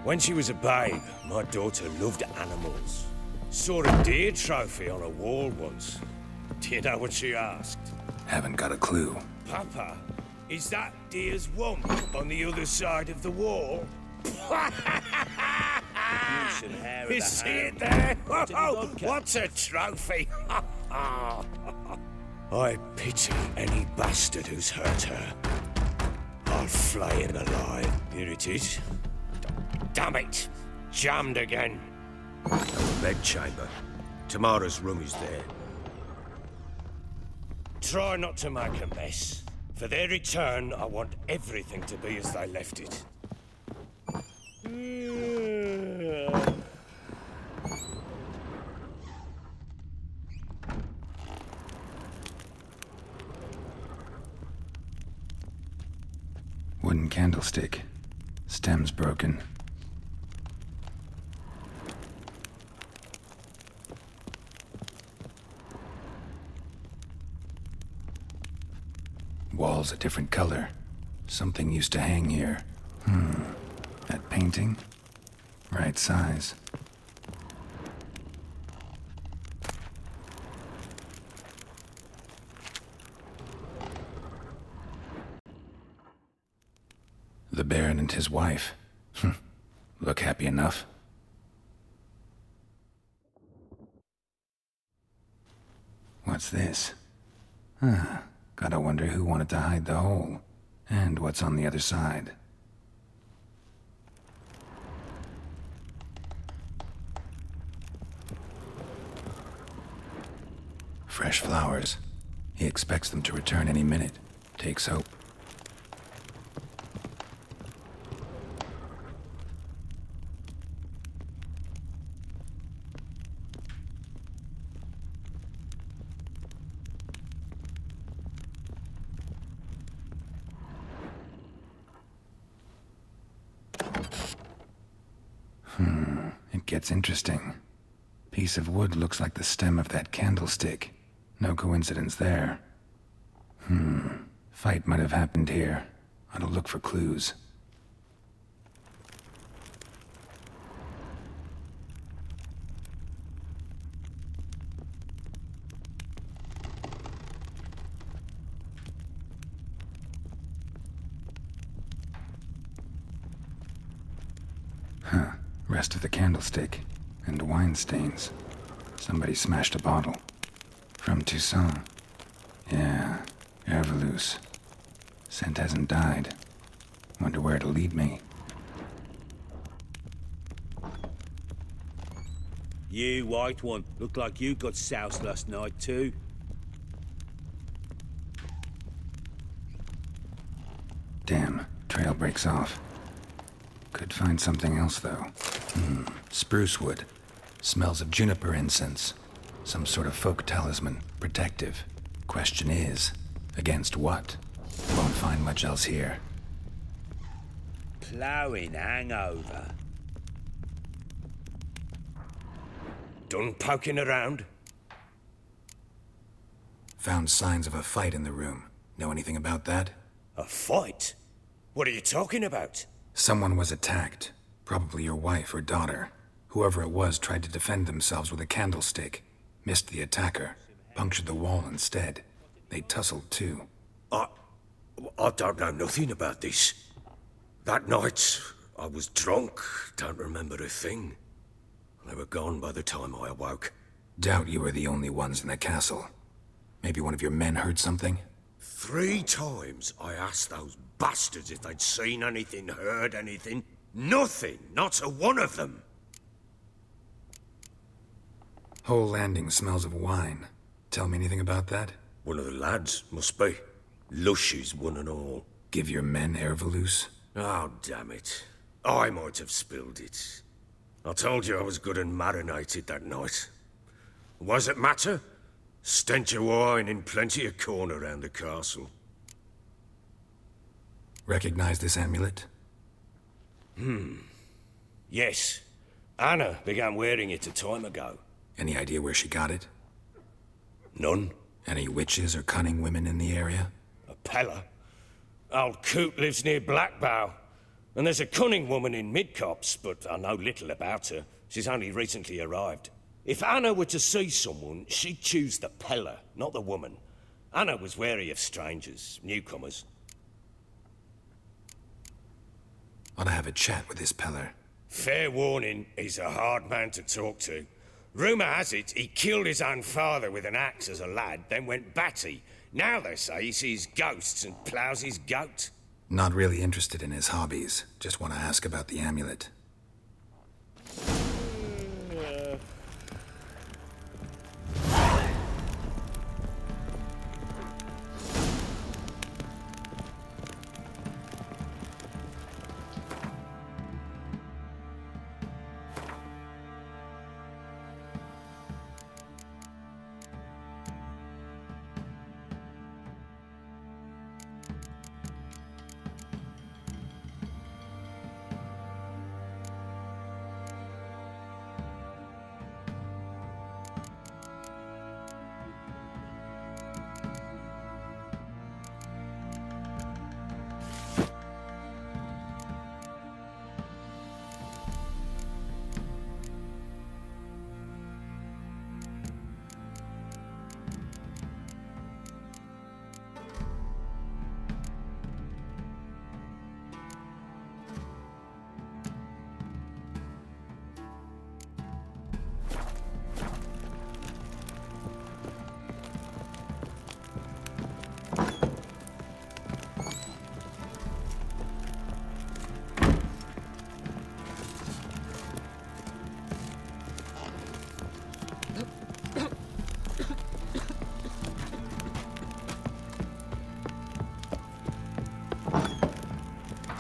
When she was a babe, my daughter loved animals. Saw a deer trophy on a wall once. Do you know what she asked? Haven't got a clue. Papa, is that deer's wump on the other side of the wall? You see it there? Oh, what's a trophy? I pity any bastard who's hurt her. I'll flay him alive. Here it is. Damn it! Jammed again. Our bed chamber. Tamara's room is there. Try not to make a mess. For their return, I want everything to be as they left it. Wooden candlestick. Stem's broken. Wall's a different color. Something used to hang here. That painting? Right size. The Baron and his wife. Look happy enough. What's this? Gotta wonder who wanted to hide the hole. And what's on the other side. Fresh flowers. He expects them to return any minute. Takes hope. It gets interesting. Piece of wood looks like the stem of that candlestick. No coincidence there. Fight might have happened here. Ought to look for clues. Rest of the candlestick. And wine stains. Somebody smashed a bottle. From Toussaint. Yeah, Herveloos. Scent hasn't died. Wonder where it'll lead me. You, white one. Looked like you got soused last night, too. Damn, trail breaks off. Could find something else, though. Spruce wood. Smells of juniper incense. Some sort of folk talisman. Protective. Question is, against what? Won't find much else here. Ploughing hangover. Done poking around? Found signs of a fight in the room. Know anything about that? A fight? What are you talking about? Someone was attacked. Probably your wife or daughter. Whoever it was tried to defend themselves with a candlestick. Missed the attacker. Punctured the wall instead. They tussled too. I don't know nothing about this. That night, I was drunk. Don't remember a thing. They were gone by the time I awoke. Doubt you were the only ones in the castle. Maybe one of your men heard something? 3 times I asked those bastards if they'd seen anything, heard anything. Nothing, not a one of them. Whole landing smells of wine. Tell me anything about that? One of the lads, must be. Lushes, one and all. Give your men Herveloos? Oh, damn it. I might have spilled it. I told you I was good and marinated that night. What does it matter? Stench of wine in plenty of corn around the castle. Recognize this amulet? Yes. Anna began wearing it a time ago. Any idea where she got it? None. Any witches or cunning women in the area? A Pella. Old Coot lives near Blackbow. And there's a cunning woman in Midcops, but I know little about her. She's only recently arrived. If Anna were to see someone, she'd choose the Peller, not the woman. Anna was wary of strangers, newcomers. Ought to have a chat with this Peller. Fair warning, he's a hard man to talk to. Rumour has it he killed his own father with an axe as a lad, then went batty. Now they say he sees ghosts and ploughs his goat. Not really interested in his hobbies. Just want to ask about the amulet.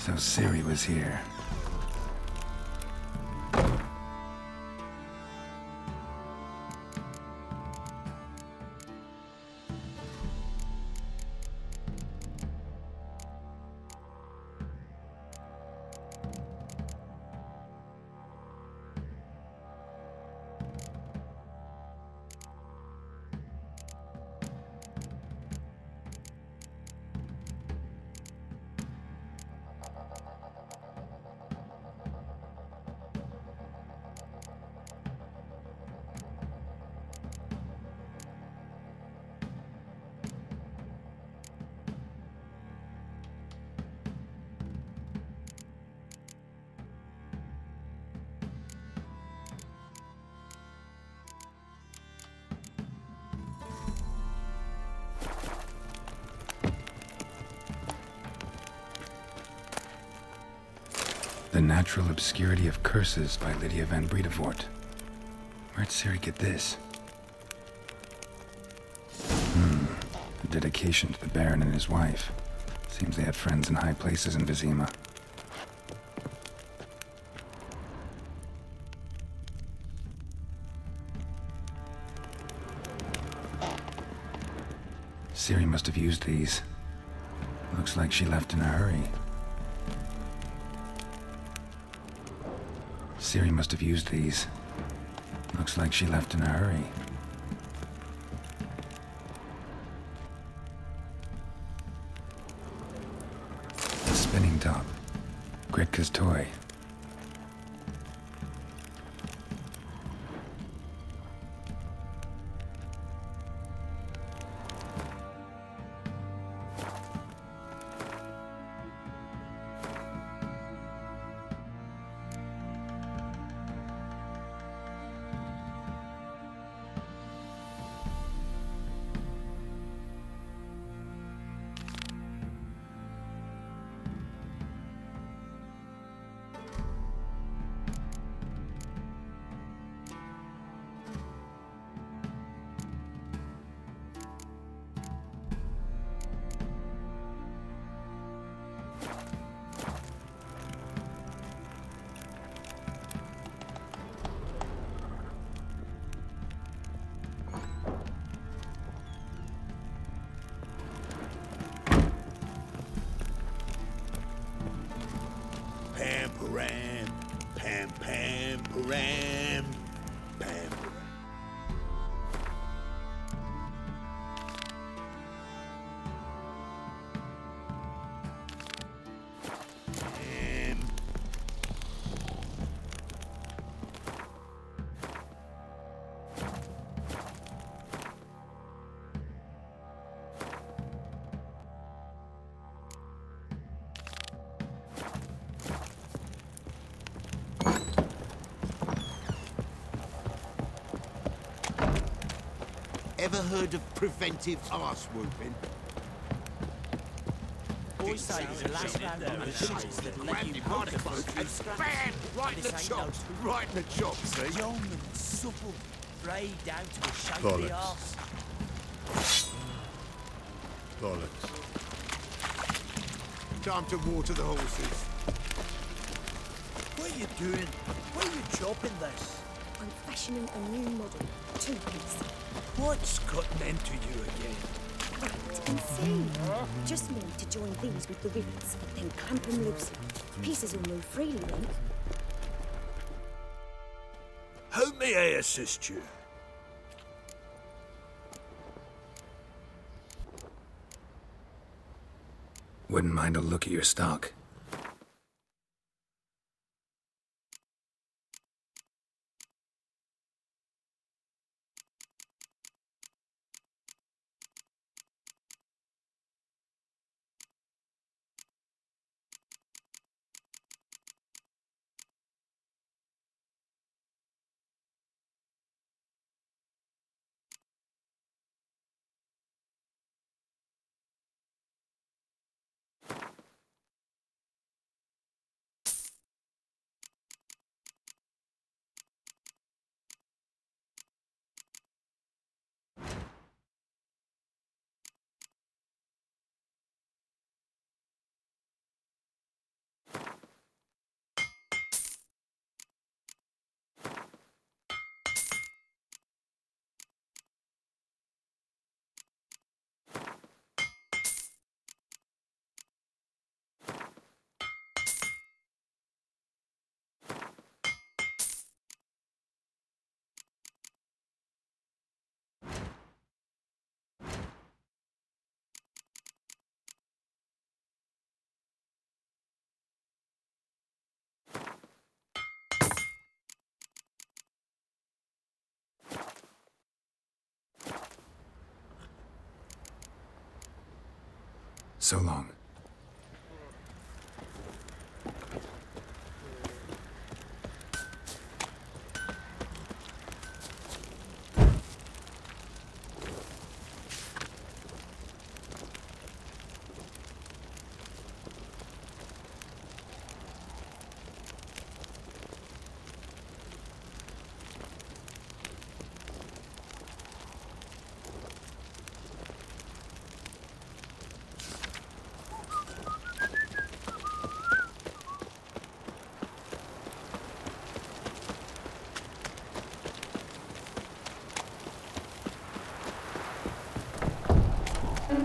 So Ciri was here. The Natural Obscurity of Curses by Lydia van Bredevoort. Where'd Ciri get this? A dedication to the Baron and his wife. Seems they had friends in high places in Vizima. Ciri must have used these. Looks like she left in a hurry. Ciri must have used these. Looks like she left in a hurry. A spinning top. Gretka's toy. Ever heard of preventive arse whooping? Boys say the last round of the chills that let you hold the foot and Bam! Right in the chops. Right in the chops, see? young and supple, frayed down to the shape of Bollocks. the arse. Bollocks. Time to water the horses. What are you doing? Why are you chopping this? I'm fashioning a new model, two-piece. What's gotten into you again? Wait and see. Just need to join these with the rivets, then clamp them loosely. Pieces will move freely then. How may I assist you? Wouldn't mind a look at your stock. So long.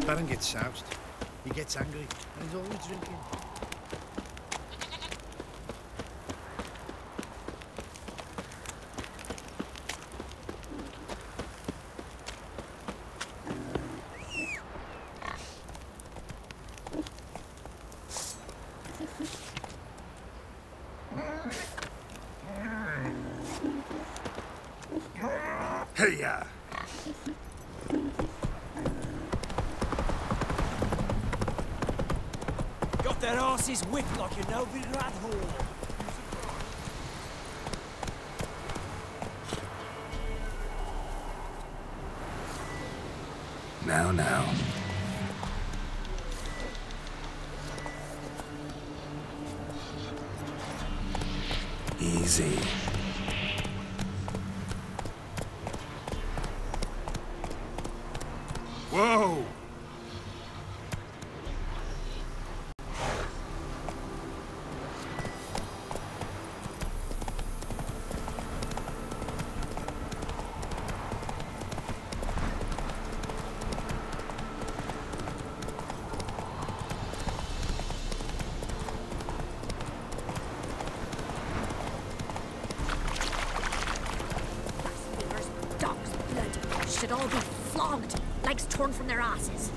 Baron gets soused. He gets angry, and he's always drinking. Hey-ya! Got their asses whipped like a Novigrad whore. Now. Easy. Whoa! Dogs, blood, should all be flogged, legs torn from their asses.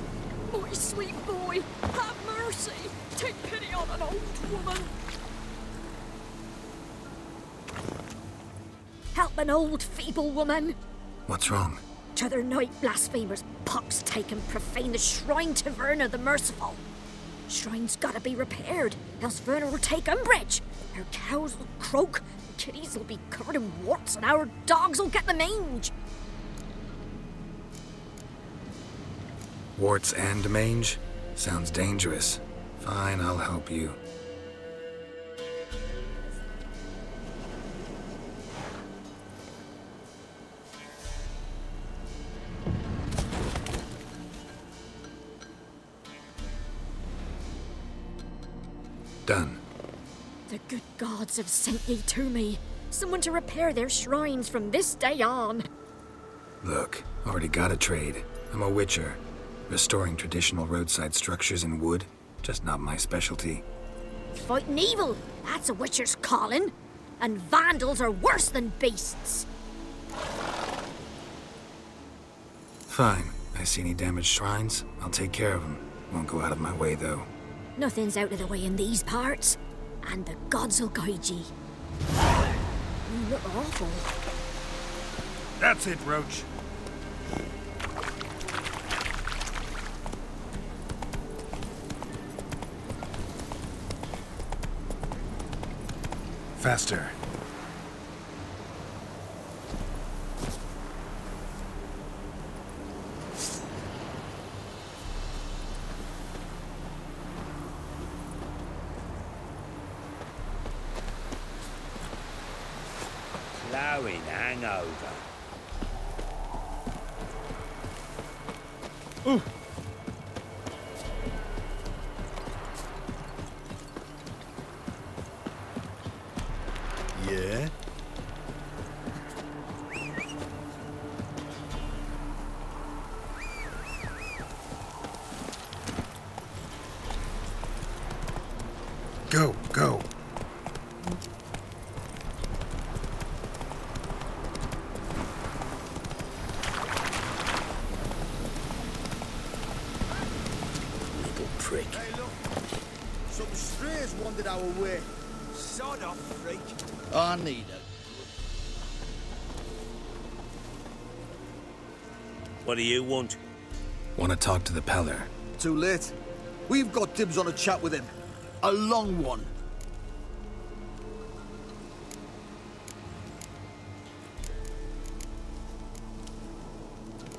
My sweet boy, have mercy. Take pity on an old woman. Help an old, feeble woman. What's wrong? T'other night blasphemers, pox take and profane the shrine to Verna the Merciful. Shrine's gotta be repaired, else Verna will take umbrage. Our cows will croak, kitties will be covered in warts, and our dogs will get the mange. Warts and mange? Sounds dangerous. Fine, I'll help you. Done. The good gods have sent ye to me. Someone to repair their shrines from this day on. Look, already got a trade. I'm a witcher. Restoring traditional roadside structures in wood, just not my specialty. Fighting evil, that's a witcher's calling. And vandals are worse than beasts. Fine. I see any damaged shrines, I'll take care of them. Won't go out of my way, though. Nothing's out of the way in these parts. And the gods will guide ye. You look awful. That's it, Roach. Faster. Ploughing hangover. Ooh. Yeah? Go, go. Little prick. Hey, look. Some strays wandered our way. Sod off, freak. I need it. What do you want? Want to talk to the Peller. Too late. We've got dibs on a chat with him. A long one.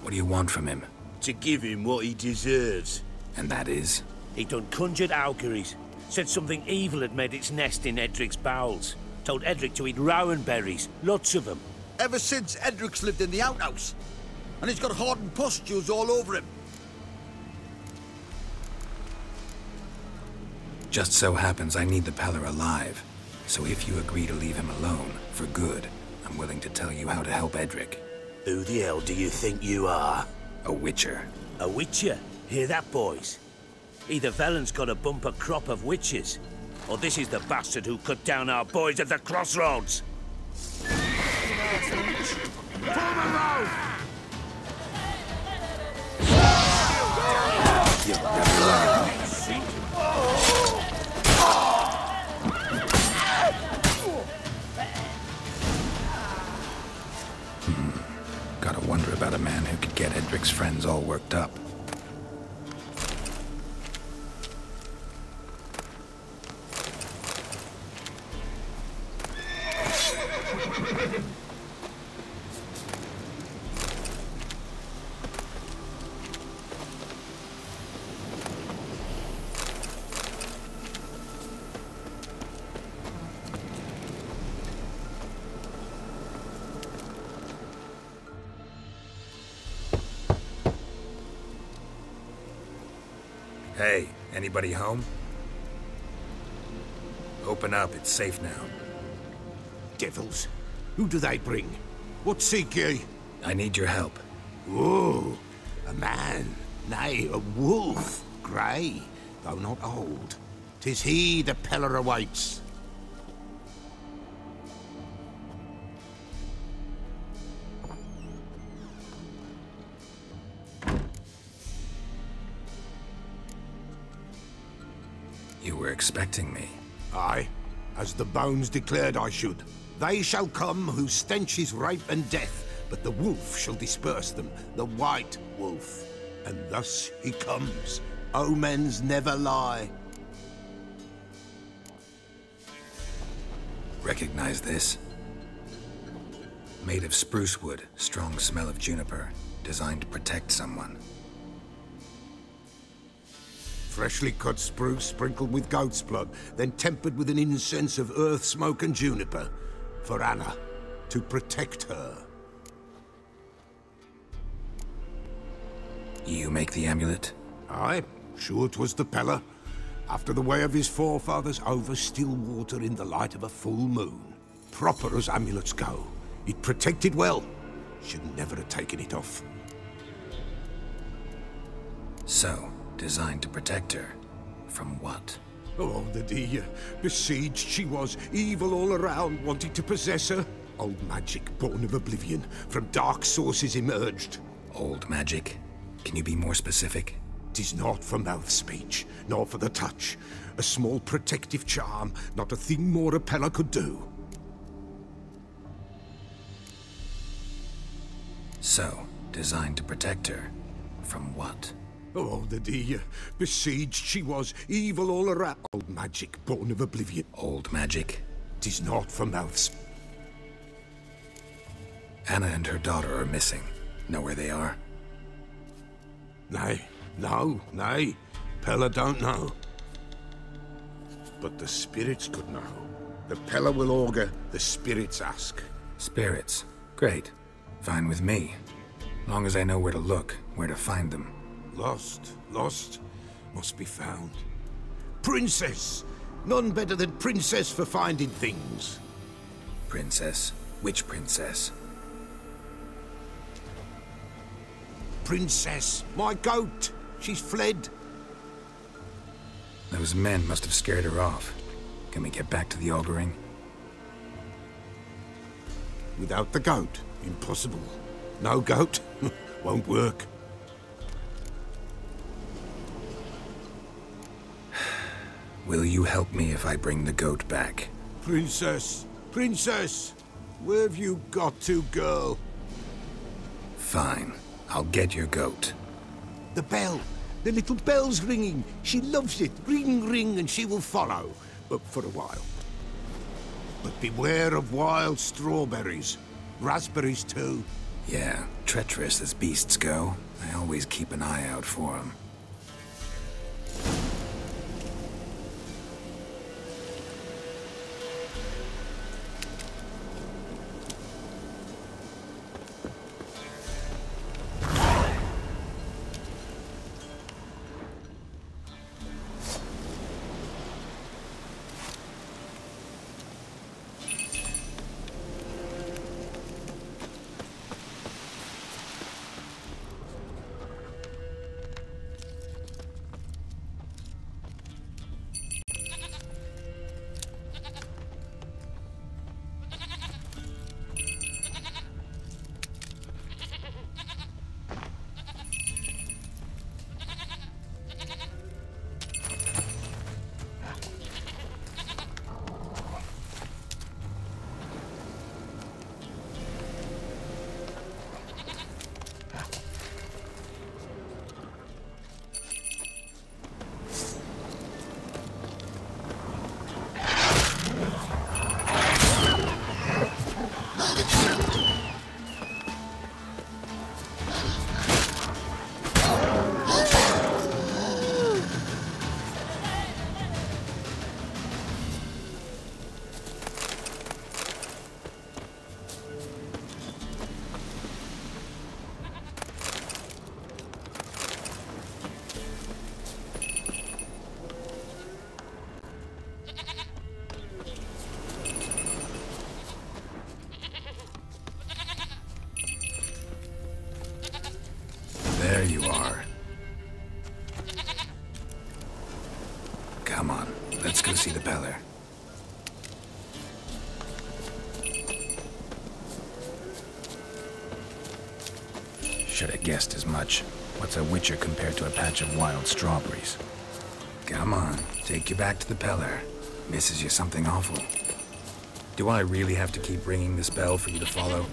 What do you want from him? To give him what he deserves. And that is? He done conjured auguries. Said something evil had made its nest in Edric's bowels. Told Edric to eat rowan berries. Lots of them. Ever since Edric's lived in the outhouse. And he's got hardened pustules all over him. Just so happens I need the Peller alive. So if you agree to leave him alone, for good, I'm willing to tell you how to help Edric. Who the hell do you think you are? A witcher. A witcher? Hear that, boys? Either Velen's got a bumper crop of witches, or this is the bastard who cut down our boys at the crossroads. Gotta wonder about a man who could get Edric's friends all worked up. Hey, anybody home? Open up, it's safe now. Devils? Who do they bring? What seek ye? I need your help. Oh, a man, nay, a wolf, grey, though not old. 'Tis he the Peller awaits. You were expecting me. Aye, as the bones declared I should. They shall come whose stench is rape and death, but the wolf shall disperse them, the white wolf. And thus he comes. Omens never lie. Recognize this? Made of spruce wood, strong smell of juniper, designed to protect someone. Freshly cut spruce sprinkled with goat's blood, then tempered with an incense of earth, smoke and juniper. For Anna, to protect her. You make the amulet? Aye, sure 'twas the Pella. After the way of his forefathers, over still water in the light of a full moon. Proper as amulets go. It protected well. Should never have taken it off. So, designed to protect her. From what? Oh, the dear. Besieged she was, evil all around, wanted to possess her. Old magic, born of oblivion, from dark sources emerged. Old magic? Can you be more specific? 'Tis not for mouth speech, nor for the touch. A small protective charm, not a thing more a Pella could do. So, designed to protect her. From what? Oh, the dear. Besieged she was, evil all around. Old magic, born of oblivion. Old magic? 'Tis not for mouths. Anna and her daughter are missing. Know where they are? Nay, no, nay. Pella don't know. But the spirits could know. The Pella will augur, the spirits ask. Spirits? Great. Fine with me. Long as I know where to look, where to find them. Lost, must be found. Princess! None better than Princess for finding things. Princess? Which princess? Princess, my goat! She's fled. Those men must have scared her off. Can we get back to the auguring? Without the goat, impossible. No goat, won't work. Will you help me if I bring the goat back? Princess! Princess! Where have you got to, girl? Fine. I'll get your goat. The bell! The little bell's ringing! She loves it! Ring, ring, and she will follow. But for a while. But beware of wild strawberries. Raspberries, too. Yeah, treacherous as beasts go. I always keep an eye out for them. There you are. Come on, let's go see the Peller. Should have guessed as much. What's a witcher compared to a patch of wild strawberries? Come on, take you back to the Peller. Misses you something awful. Do I really have to keep ringing this bell for you to follow?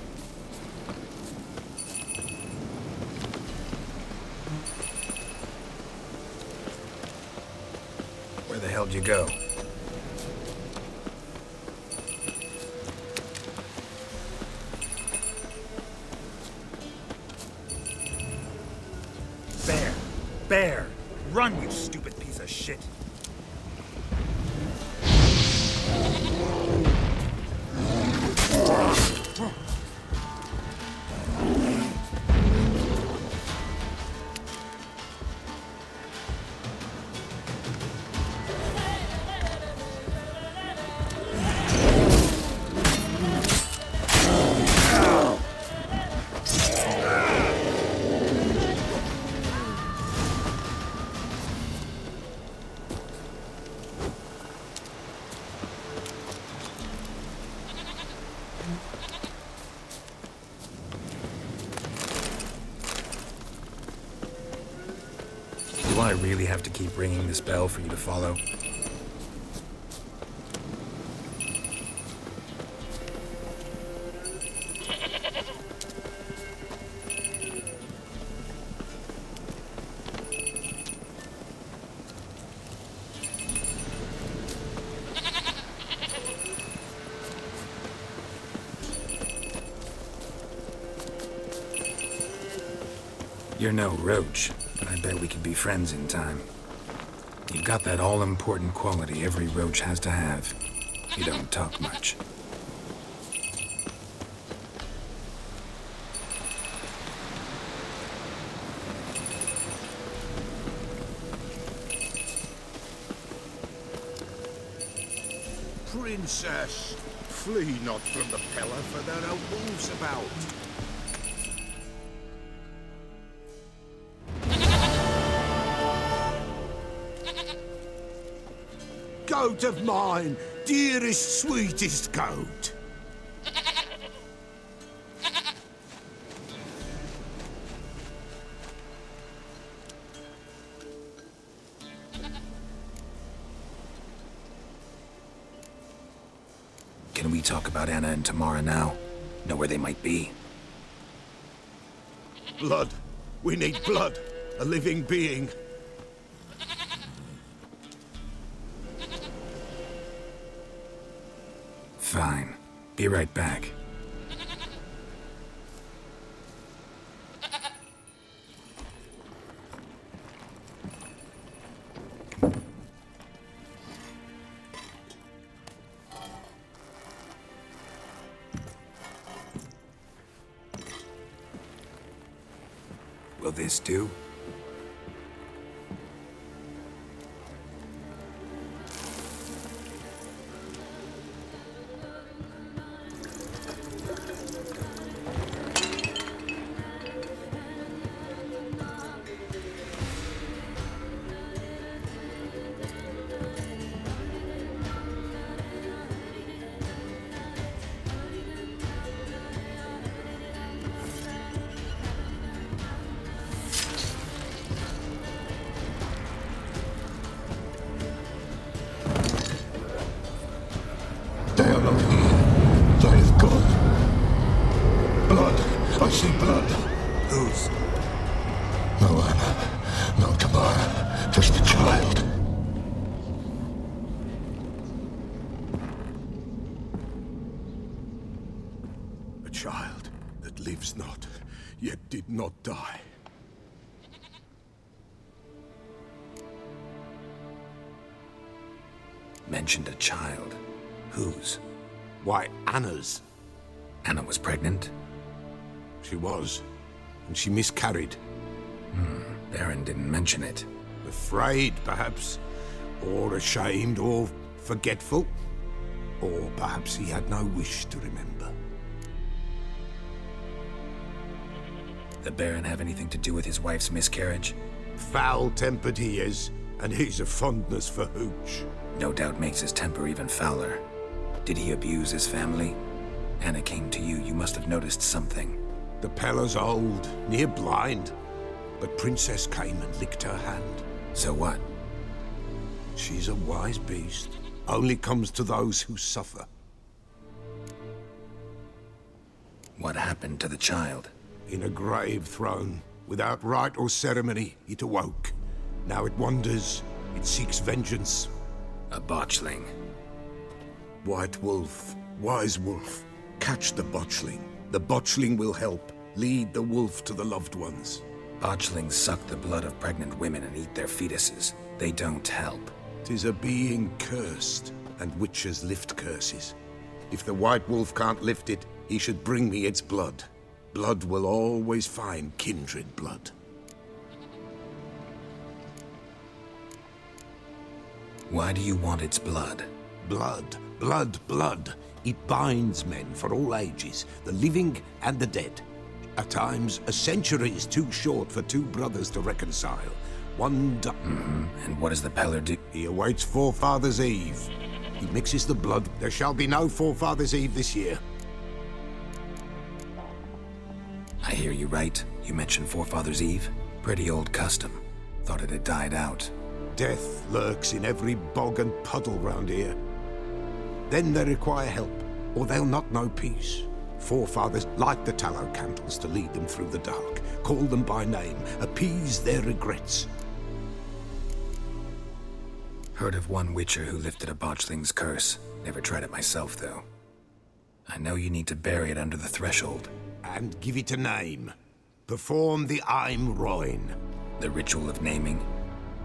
Where the hell did you go? Bear! Bear! Run, you stupid piece of shit. Do I really have to keep ringing this bell for you to follow? You're no roach, but I bet we could be friends in time. You've got that all-important quality every roach has to have. You don't talk much. Princess, flee not from the pillar, for there are wolves about. Goat of mine, dearest, sweetest goat. Can we talk about Anna and Tamara now? Know where they might be? Blood. We need blood. A living being. Fine. Be right back. Will this do? They are not here. They have gone. Blood. I see blood. Whose? No Anna. No Tamara. Just a child. A child that lives not, yet did not die. Mentioned a child. Whose? Why, Anna's. Anna was pregnant? She was, and she miscarried. Baron didn't mention it. Afraid, perhaps, or ashamed, or forgetful. Or perhaps he had no wish to remember. The Baron have anything to do with his wife's miscarriage? Foul-tempered he is, and he's a fondness for hooch. No doubt makes his temper even fouler. Did he abuse his family? Anna came to you. You must have noticed something. The Pella's old, near blind. But Princess came and licked her hand. So what? She's a wise beast. Only comes to those who suffer. What happened to the child? In a grave thrown. Without rite or ceremony, it awoke. Now it wanders. It seeks vengeance. A botchling. White wolf. Wise wolf. Catch the botchling. The botchling will help. Lead the wolf to the loved ones. Botchlings suck the blood of pregnant women and eat their fetuses. They don't help. 'Tis a being cursed, and witches lift curses. If the White Wolf can't lift it, he should bring me its blood. Blood will always find kindred blood. Why do you want its blood? Blood, blood, blood. It binds men for all ages, the living and the dead. At times, a century is too short for two brothers to reconcile. One And what does the Peller do? He awaits Forefathers' Eve. He mixes the blood. There shall be no Forefathers' Eve this year. I hear you right. You mentioned Forefathers' Eve? Pretty old custom. Thought it had died out. Death lurks in every bog and puddle round here. Then they require help, or they'll not know peace. Forefathers light the tallow candles to lead them through the dark, call them by name, appease their regrets. Heard of one witcher who lifted a botchling's curse. Never tried it myself, though. I know you need to bury it under the threshold. And give it a name. Perform the Aim Roin. The ritual of naming?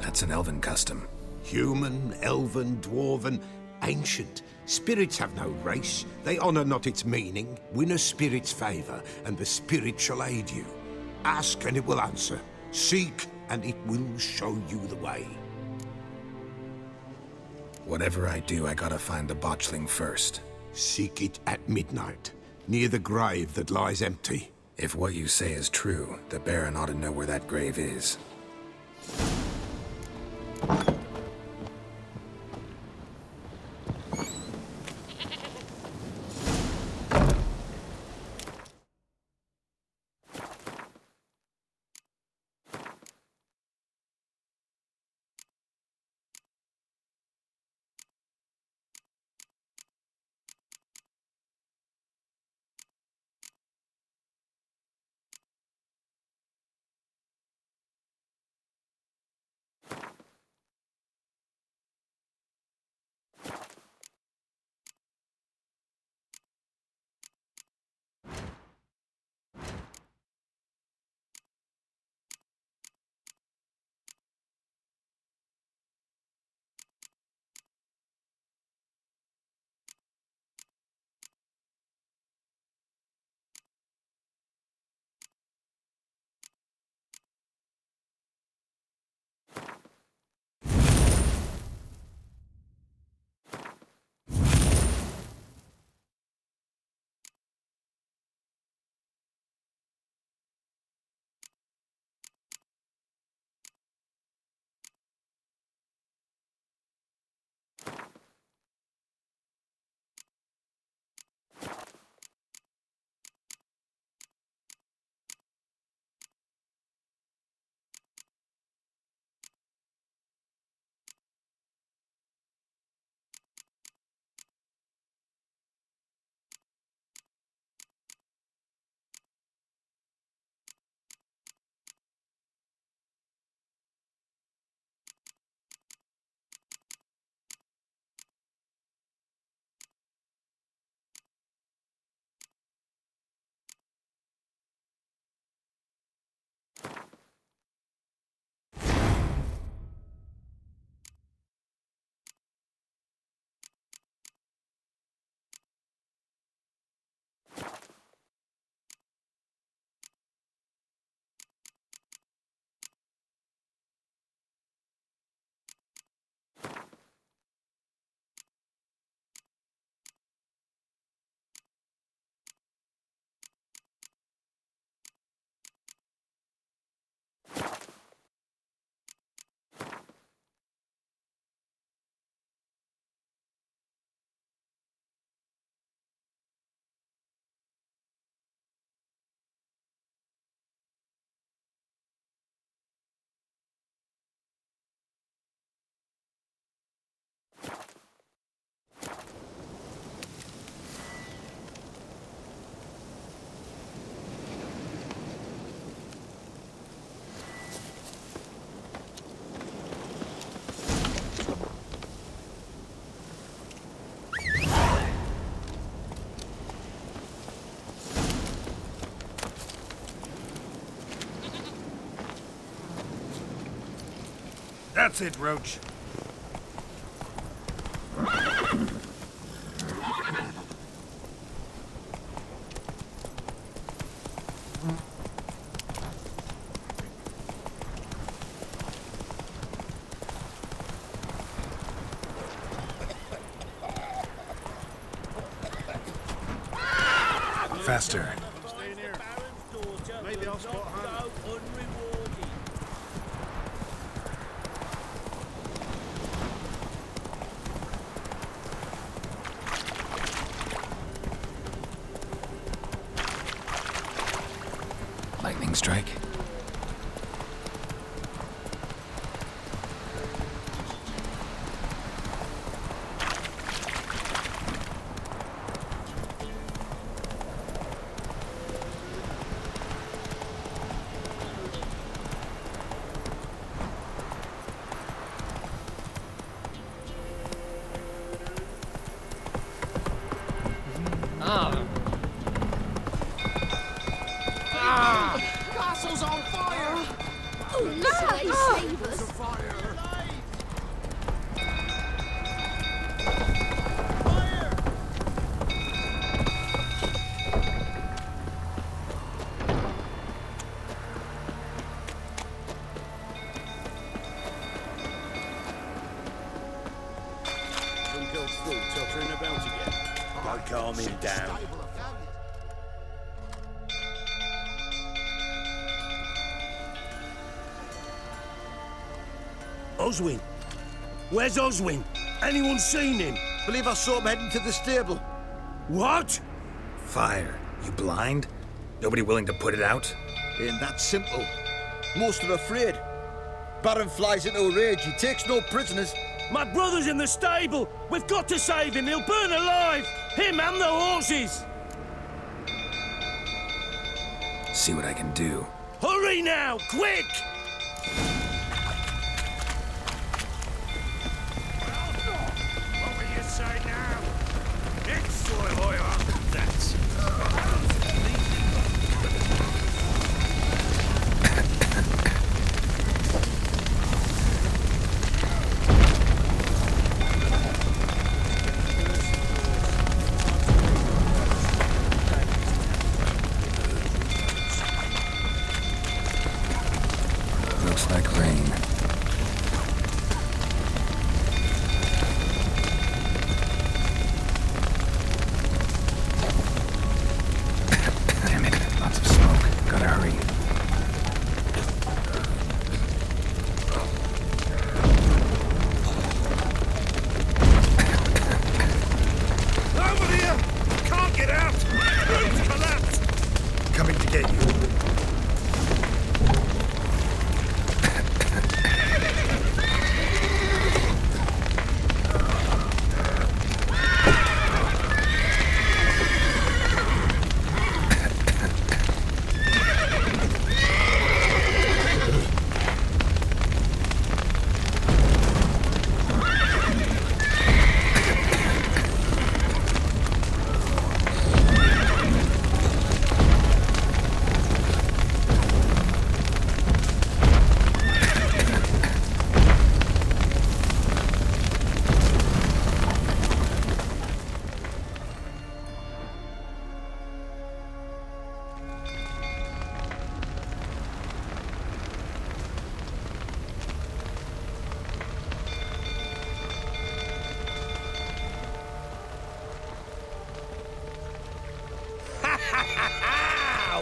That's an elven custom. Human, elven, dwarven, ancient. Spirits have no race. They honor not its meaning. Win a spirit's favor, and the spirit shall aid you. Ask, and it will answer. Seek, and it will show you the way. Whatever I do, I gotta find the botchling first. Seek it at midnight, near the grave that lies empty. If what you say is true, the Baron ought to know where that grave is. That's it, Roach. Faster. Maybe I'll spot Hannah. Lightning strike. Castle's on fire! Oh, no! Save us! Some girl's fool tottering about again. Don't calm him down. Oswin? Where's Oswin? Anyone seen him? Believe I saw him heading to the stable. What? Fire. You blind? Nobody willing to put it out? Ain't that simple. Most are afraid. Baron flies into a rage. He takes no prisoners. My brother's in the stable. We've got to save him. He'll burn alive. Him and the horses. See what I can do. Hurry now, quick! What will you say now? It's soil oil. That's Looks like rain. Damn it, lots of smoke. Gotta hurry. over here! Can't get out! Roof's collapsed! Coming to get you.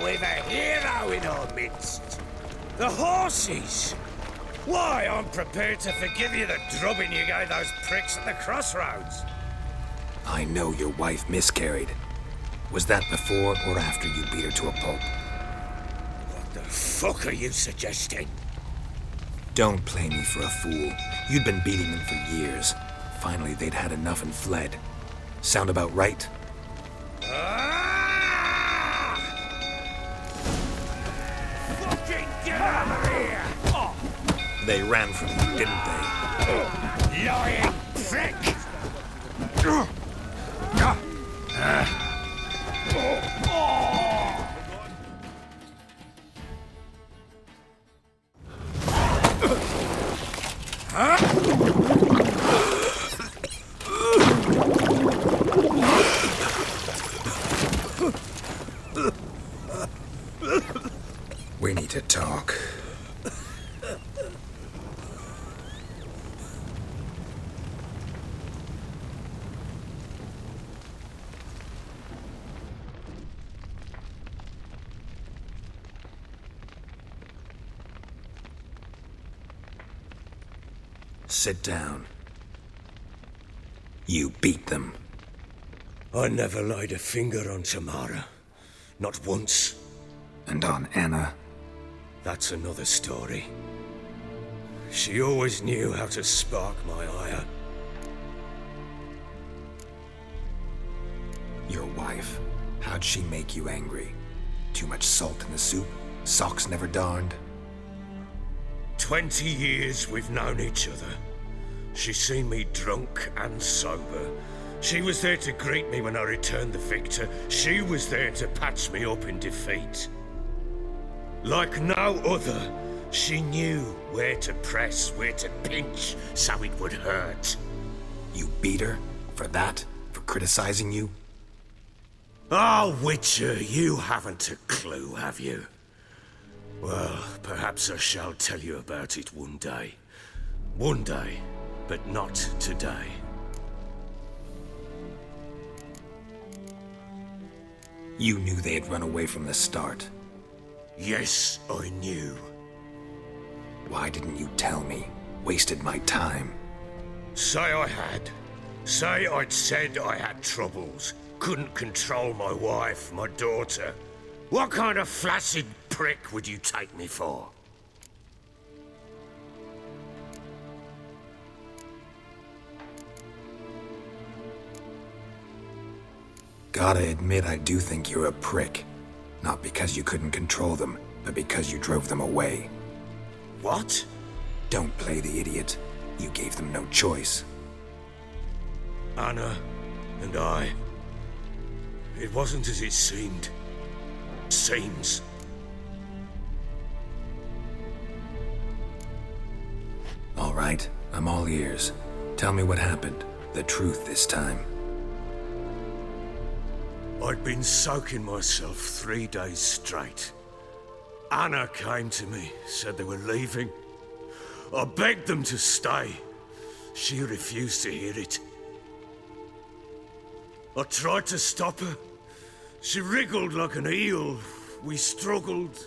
We've a hero in our midst. The horses! Why, I'm prepared to forgive you the drubbing you gave those pricks at the crossroads. I know your wife miscarried. Was that before or after you beat her to a pulp? What the fuck are you suggesting? Don't play me for a fool. You'd been beating them for years. Finally, they'd had enough and fled. Sound about right? Fucking get out of here! They ran from you, didn't they? Lying prick! We need to talk. Sit down. You beat them. I never laid a finger on Tamara. Not once. And on Anna? That's another story. She always knew how to spark my ire. Your wife. How'd she make you angry? Too much salt in the soup? Socks never darned? 20 years we've known each other. She's seen me drunk and sober. She was there to greet me when I returned the victor. She was there to patch me up in defeat. Like no other, she knew where to press, where to pinch, so it would hurt. You beat her? For that? For criticizing you? Oh, Witcher, you haven't a clue, have you? Well, perhaps I shall tell you about it one day. One day, but not today. You knew they had run away from the start. Yes, I knew. Why didn't you tell me? Wasted my time. Say I had. Say I'd said I had troubles. Couldn't control my wife, my daughter. What kind of flaccid prick would you take me for? Gotta admit, I do think you're a prick. Not because you couldn't control them, but because you drove them away. What? Don't play the idiot. You gave them no choice. Anna and I... It wasn't as it seemed. Seems. All right, I'm all ears. Tell me what happened. The truth this time. I'd been soaking myself 3 days straight. Anna came to me, said they were leaving. I begged them to stay. She refused to hear it. I tried to stop her. She wriggled like an eel. We struggled.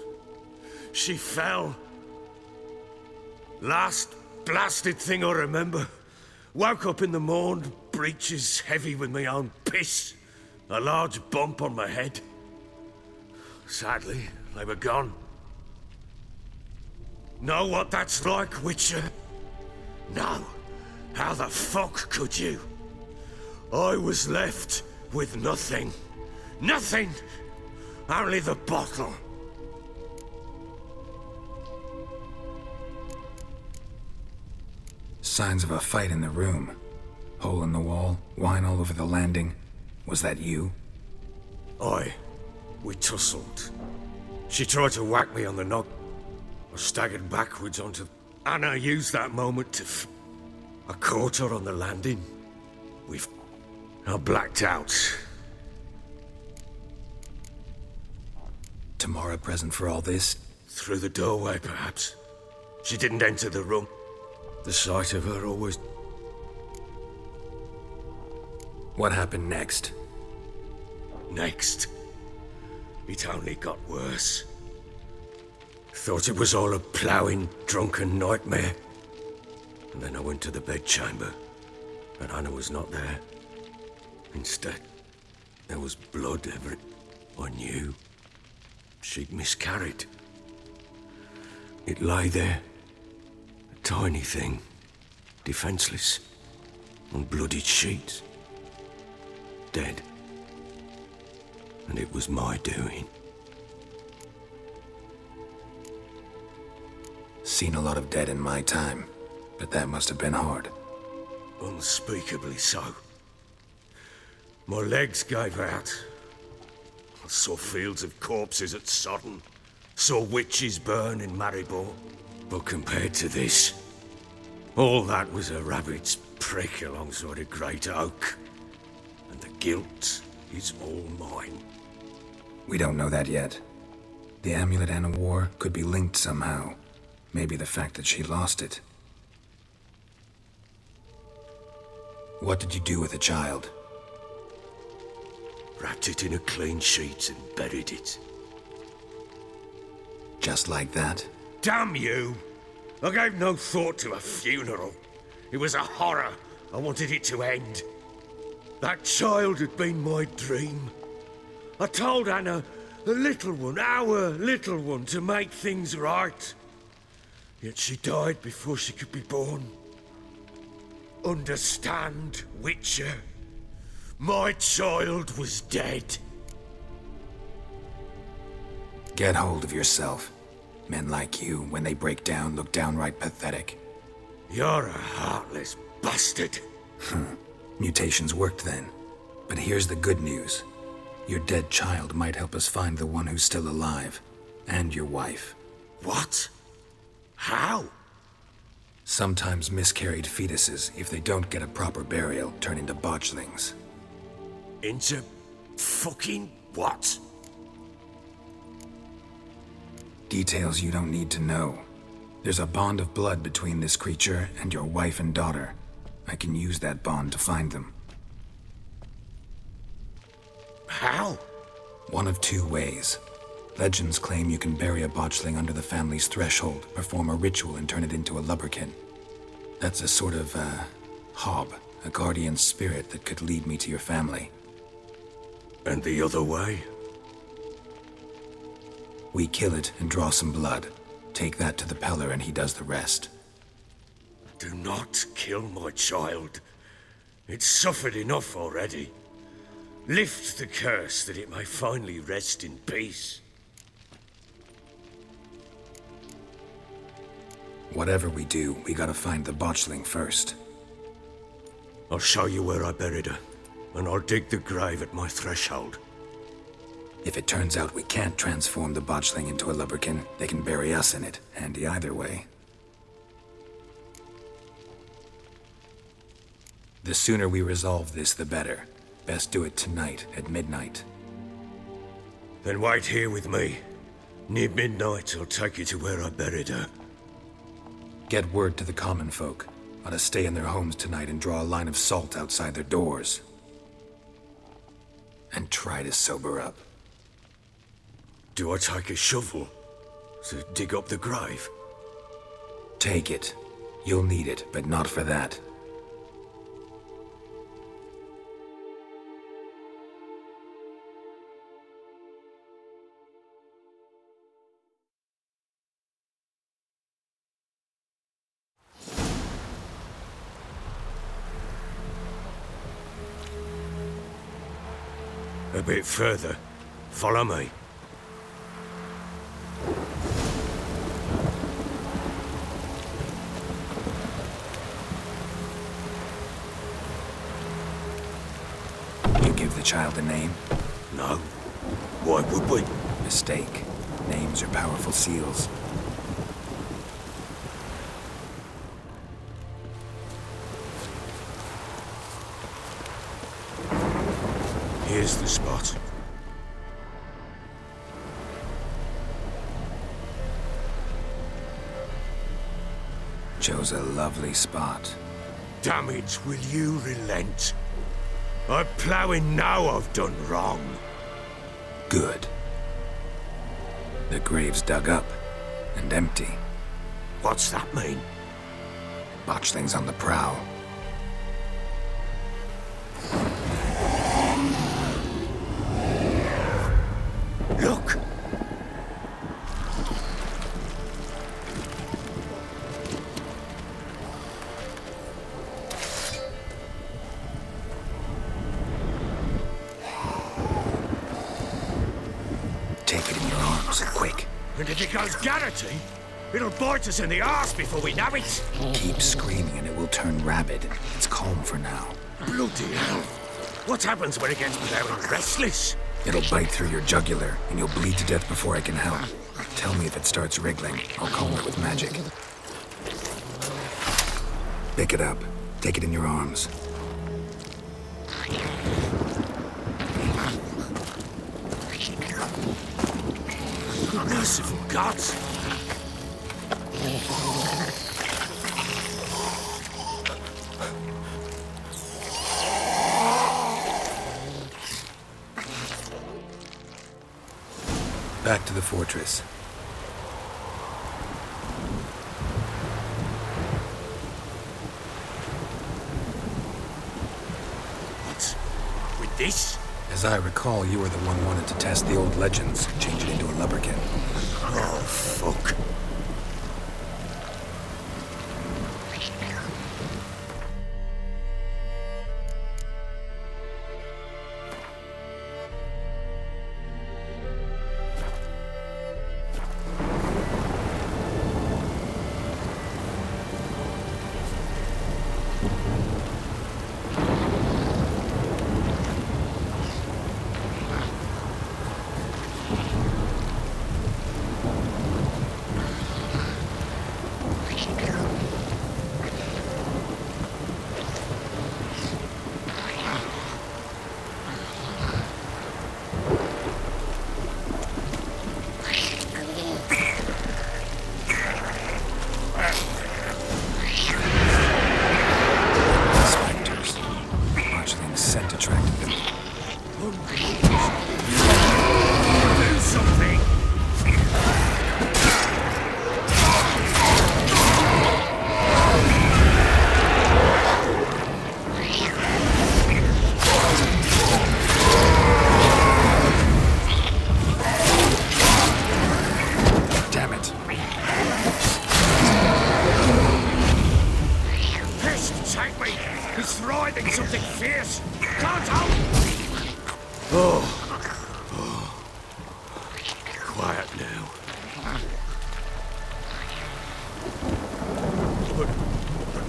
She fell. Last blasted thing I remember. Woke up in the morn, breeches heavy with my own piss. A large bump on my head. Sadly, they were gone. Know what that's like, Witcher? No. How the fuck could you? I was left with nothing. Nothing! Only the bottle. Signs of a fight in the room. Hole in the wall, wine all over the landing. Was that you? We tussled. She tried to whack me on the knob. I staggered backwards onto... Anna used that moment to I caught her on the landing. I blacked out. Tamara present for all this? Through the doorway, perhaps. She didn't enter the room. The sight of her always... What happened next? Next? It only got worse. Thought it was all a ploughing, drunken nightmare. And then I went to the bedchamber, and Anna was not there. Instead, there was blood everywhere. I knew. She'd miscarried. It lay there. A tiny thing. Defenseless. On bloodied sheets. Dead. And it was my doing. Seen a lot of dead in my time, but that must have been hard. Unspeakably so. My legs gave out. I saw fields of corpses at Sodden. Saw witches burn in Maribor. But compared to this, All that was a rabbit's prick alongside a great oak. And the guilt is all mine. We don't know that yet. The amulet and a war could be linked somehow. Maybe the fact that she lost it. What did you do with the child? Wrapped it in a clean sheet and buried it. Just like that? Damn you! I gave no thought to a funeral. It was a horror. I wanted it to end. That child had been my dream. I told Anna, the little one, our little one, to make things right. Yet she died before she could be born. Understand, Witcher? My child was dead. Get hold of yourself. Men like you, when they break down, look downright pathetic. You're a heartless bastard. Mutations worked then. But here's the good news. Your dead child might help us find the one who's still alive. And your wife. What? How? Sometimes miscarried fetuses, if they don't get a proper burial, turn into botchlings. Into fucking what? Details you don't need to know. There's a bond of blood between this creature and your wife and daughter. I can use that bond to find them. How? One of two ways. Legends claim you can bury a botchling under the family's threshold, perform a ritual and turn it into a lubberkin. That's a sort of, hob, a guardian spirit that could lead me to your family. And the other way? We kill it and draw some blood. Take that to the Peller and he does the rest. Do not kill my child. It's suffered enough already. Lift the curse that it may finally rest in peace. Whatever we do, we gotta find the botchling first. I'll show you where I buried her, and I'll dig the grave at my threshold. If it turns out we can't transform the botchling into a lubberkin, they can bury us in it. Handy either way. The sooner we resolve this, the better. Best do it tonight at midnight. Then wait here with me. Near midnight, I'll take you to where I buried her. Get word to the common folk. Ought to stay in their homes tonight and draw a line of salt outside their doors. And try to sober up. Do I take a shovel to dig up the grave? Take it. You'll need it, but not for that. A bit further. Follow me. You give the child a name? No. Why would we? Mistake. Names are powerful seals. Here's the spot. Chose a lovely spot. Damn it, will you relent? I'm ploughing now I've done wrong. Good. The grave's dug up and empty. What's that mean? Botchling's on the prowl. Look! Take it in your arms, quick. And if it goes garroty, it'll bite us in the arse before we know it. Keep screaming and it will turn rabid. It's calm for now. Bloody hell. What happens when it gets very restless? It'll bite through your jugular, and you'll bleed to death before I can help. Tell me if it starts wriggling. I'll calm it with magic. Pick it up. Take it in your arms. Merciful gods! Back to the fortress. What? With this? As I recall, you were the one wanted to test the old legends, change it into a lubberkin. Oh, fuck.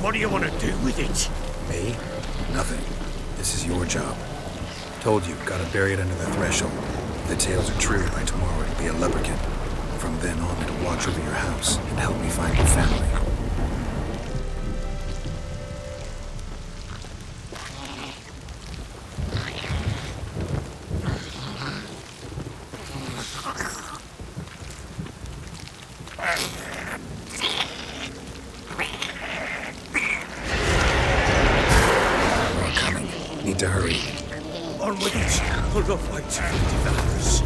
What do you want to do with it? Me? Nothing. This is your job. Told you, gotta bury it under the threshold. If the tales are true, by tomorrow it'll be a lubberkin. From then on, it'll watch over your house and help me find your family. Need to hurry. On with it. I'll not wait till it devours.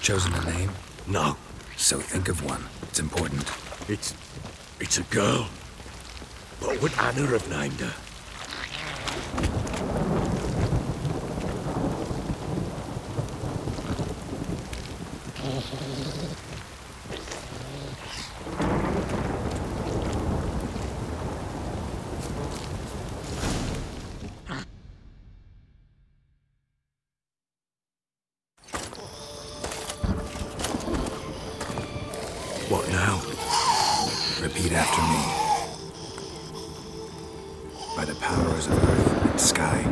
Chosen a name? No. So think of one. It's important. It's a girl. What would Anna have named her? What now? Repeat after me. By the powers of earth and sky.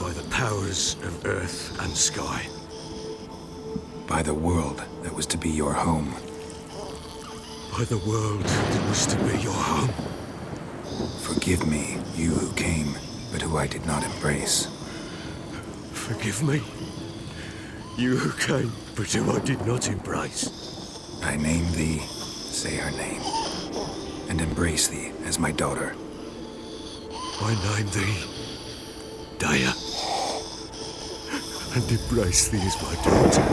By the powers of earth and sky. By the world that was to be your home. By the world that was to be your home. Forgive me, you who came, but who I did not embrace. Forgive me, you who came, but who I did not embrace. I name thee, say her name, and embrace thee as my daughter. I name thee, Daya, and embrace thee as my daughter.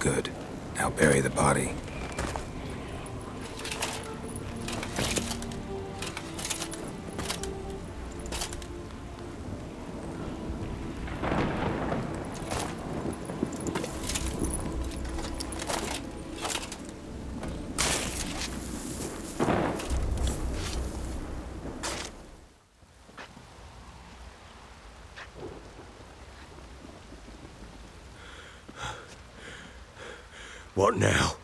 Good. Now bury the body. What now?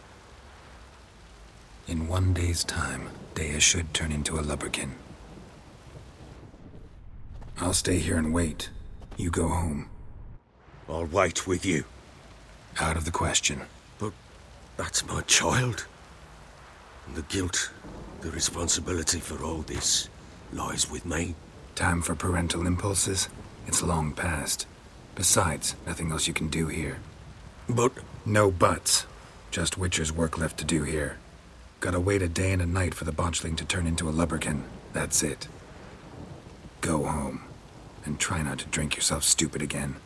In 1 day's time, Dea should turn into a lubberkin. I'll stay here and wait. You go home. I'll wait with you. Out of the question. But that's my child. And the guilt, the responsibility for all this lies with me. Time for parental impulses? It's long past. Besides, nothing else you can do here. But... No buts. Just Witcher's work left to do here. Gotta wait a day and a night for the botchling to turn into a lubberkin. That's it. Go home. And try not to drink yourself stupid again.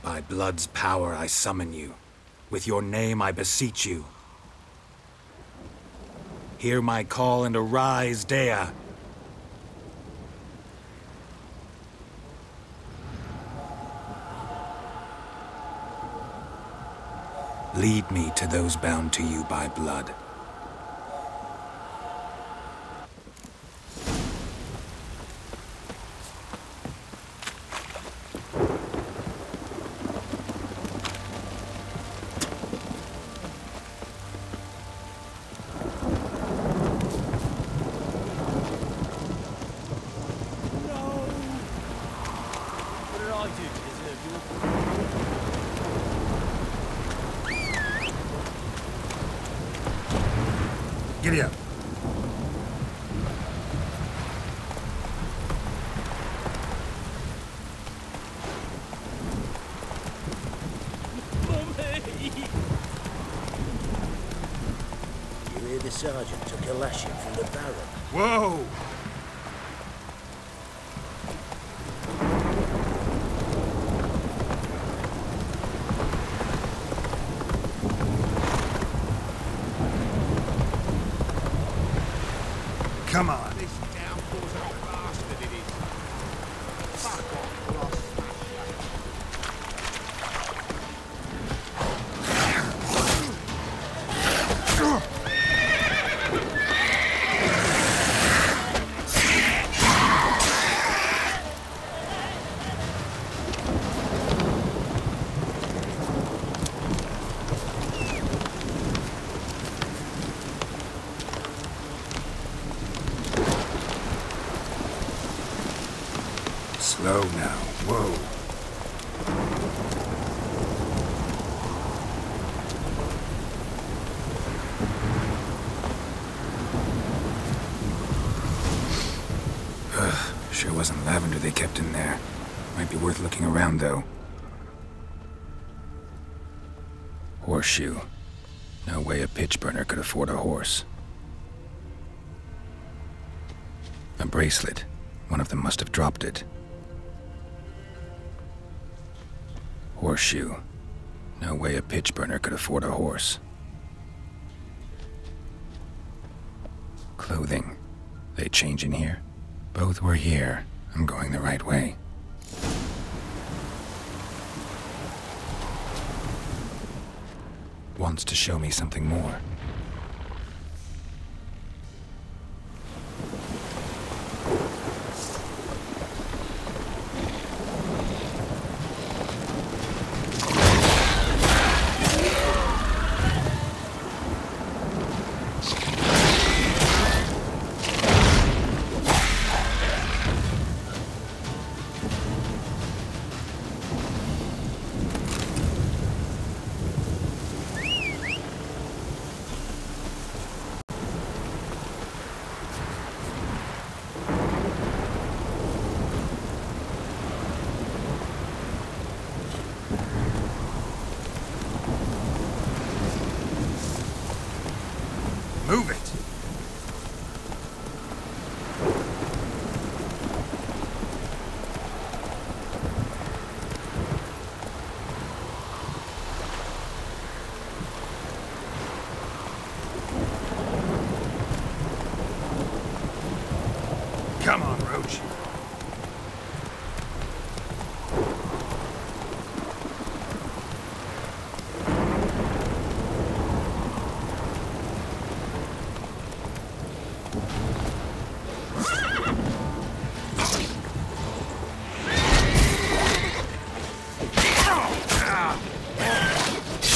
By blood's power I summon you. With your name I beseech you. Hear my call and arise, Dea. Lead me to those bound to you by blood. Giddy up. You hear the sergeant took a lashing from the barrack. Whoa! Come on. This downpour's a bastard, it is. Fuck off, or I'll smash you. Slow now. Whoa. Sure wasn't lavender they kept in there. Might be worth looking around, though. Horseshoe. No way a pitch burner could afford a horse. A bracelet. One of them must have dropped it. Horseshoe. No way a pitch burner could afford a horse. Clothing. They change in here? Both were here. I'm going the right way. Wants to show me something more.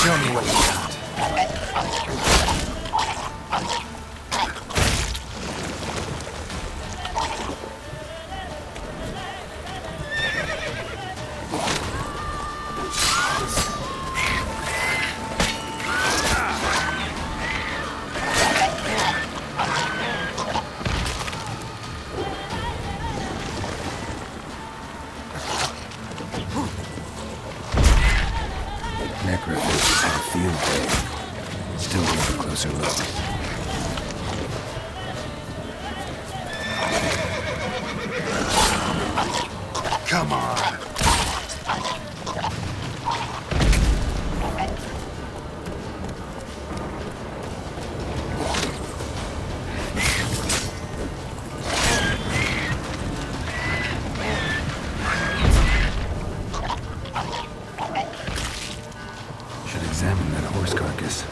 Show me what you got. Necrophages had a field day. Still worth a closer look. Come on. Should examine that horse carcass.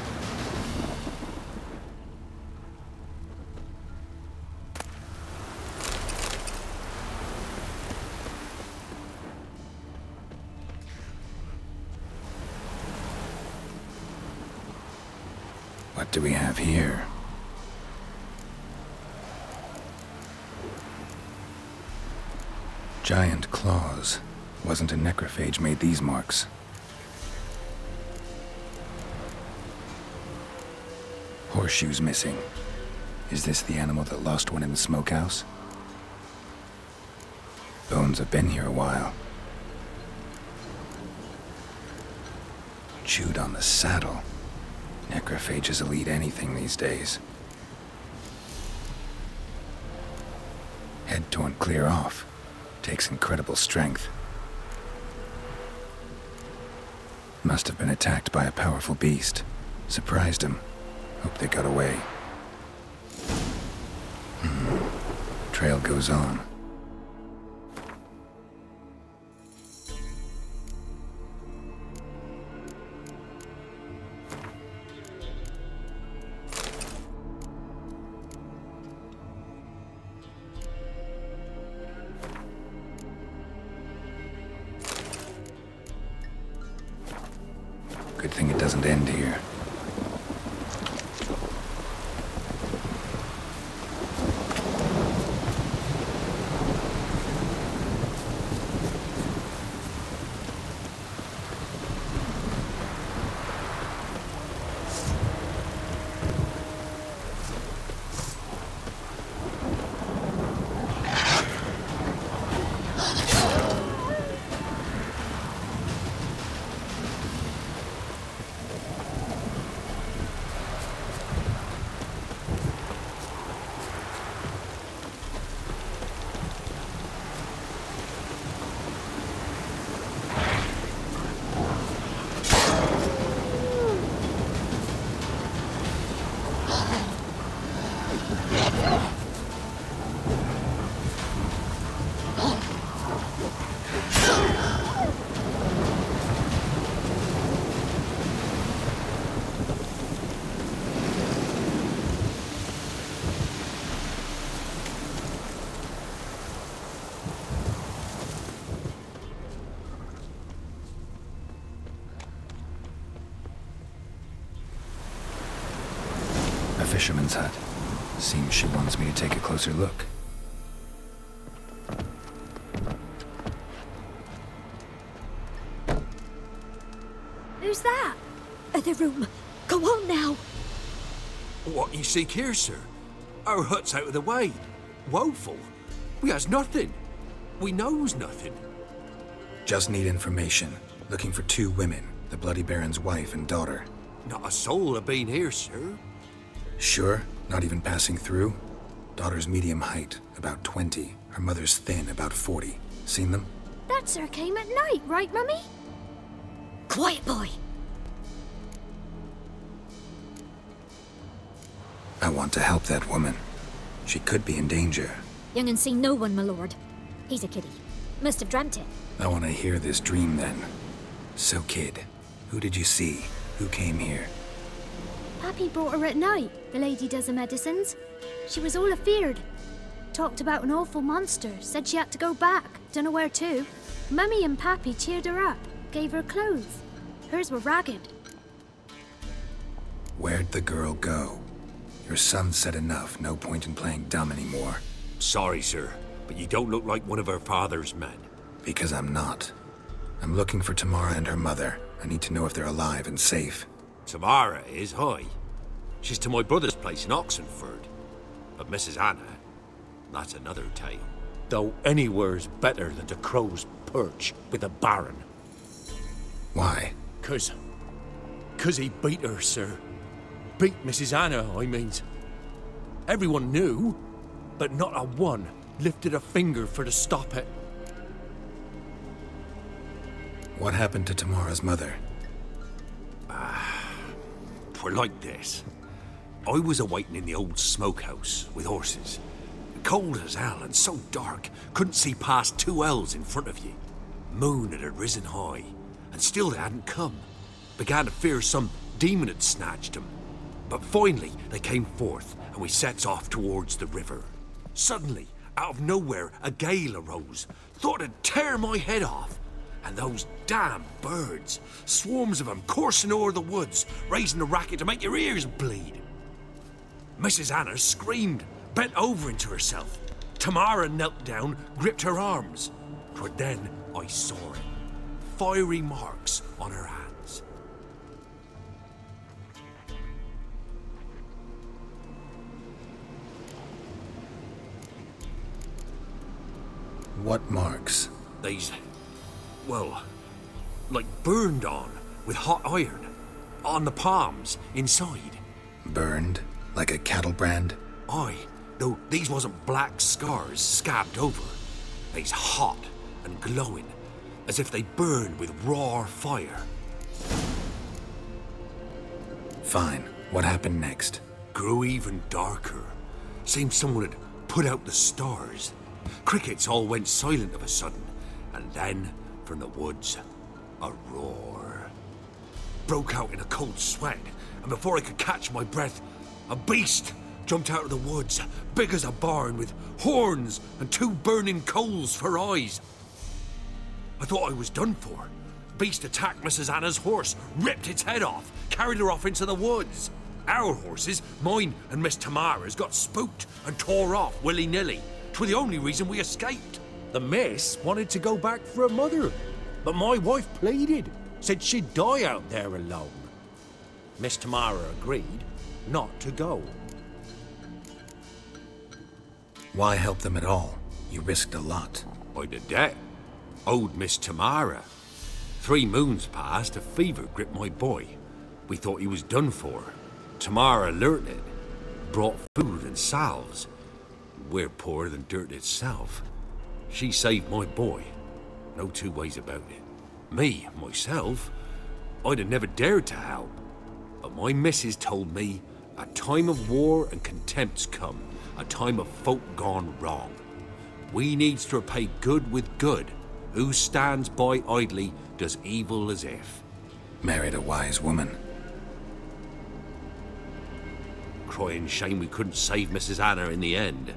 What do we have here? Giant claws. Wasn't a necrophage made these marks. Horseshoes missing. Is this the animal that lost one in the smokehouse? Bones have been here a while. Chewed on the saddle. Necrophages will eat anything these days. Head torn clear off. Takes incredible strength. Must have been attacked by a powerful beast. Surprised him. Hope they got away. Trail goes on. Good thing it doesn't end here. A fisherman's hut. Seems she wants me to take a closer look. Who's that? The room. Go on now. What you seek here, sir? Our hut's out of the way. Woeful. We has nothing. We knows nothing. Just need information. Looking for 2 women. The Bloody Baron's wife and daughter. Not a soul have been here, sir. Sure? Not even passing through? Daughter's medium height, about 20. Her mother's thin, about 40. Seen them? That sir came at night, right, Mummy? Quiet, boy. I want to help that woman. She could be in danger. Young and seen no one, my lord. He's a kiddie. Must have dreamt it. I want to hear this dream then. So, kid, who did you see? Who came here? Pappy brought her at night, the lady does the medicines. She was all afeared. Talked about an awful monster, said she had to go back, dunno where to. Mummy and Pappy cheered her up, gave her clothes. Hers were ragged. Where'd the girl go? Your son said enough. No point in playing dumb anymore. Sorry, sir, but you don't look like one of her father's men. Because I'm not. I'm looking for Tamara and her mother. I need to know if they're alive and safe. Tamara is, aye. She's to my brother's place in Oxenford. But Mrs. Anna, that's another tale. Though anywhere's better than the Crow's Perch with a Baron. Why? 'Cause he beat her, sir. Beat Mrs. Anna, I means. Everyone knew, but not a one lifted a finger for to stop it. What happened to Tamara's mother? Twere like this. I was awaiting in the old smokehouse with horses. Cold as hell and so dark, couldn't see past 2 ells in front of you. Moon had risen high, and still they hadn't come. Began to fear some demon had snatched them. But finally they came forth, and we sets off towards the river. Suddenly, out of nowhere, a gale arose. Thought it'd tear my head off. And those damn birds, swarms of them coursing o'er the woods, raising a racket to make your ears bleed. Mrs. Anna screamed, bent over into herself. Tamara knelt down, gripped her arms. 'Twere then I saw it. Fiery marks on her hands. What marks? These, well, like burned on with hot iron. On the palms, inside. Burned? Like a cattle brand? Aye, though these wasn't black scars scabbed over. They's hot and glowing, as if they burned with raw fire. Fine. What happened next? Grew even darker. Seemed someone had put out the stars. Crickets all went silent of a sudden, and then, from the woods, a roar. Broke out in a cold sweat, and before I could catch my breath, a beast jumped out of the woods, big as a barn, with horns and 2 burning coals for eyes. I thought I was done for. Beast attacked Mrs. Anna's horse, ripped its head off, carried her off into the woods. Our horses, mine and Miss Tamara's, got spooked and tore off willy-nilly. 'Twere the only reason we escaped. The miss wanted to go back for her mother, but my wife pleaded, said she'd die out there alone. Miss Tamara agreed not to go. Why help them at all? You risked a lot. I'd a debt. Owed Miss Tamara. 3 moons passed, a fever gripped my boy. We thought he was done for. Tamara learnt it. Brought food and salves. We're poorer than dirt itself. She saved my boy. No 2 ways about it. Me, myself, I'd have never dared to help. But my missus told me a time of war and contempt's come. A time of folk gone wrong. We needs to repay good with good. Who stands by idly does evil as if. Married a wise woman. Crying shame we couldn't save Mrs. Anna in the end.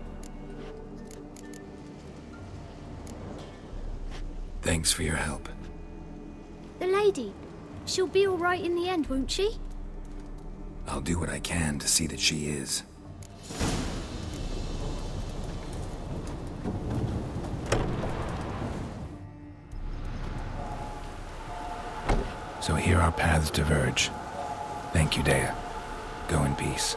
Thanks for your help. The lady, she'll be all right in the end, won't she? I'll do what I can to see that she is. So here our paths diverge. Thank you, Dea. Go in peace.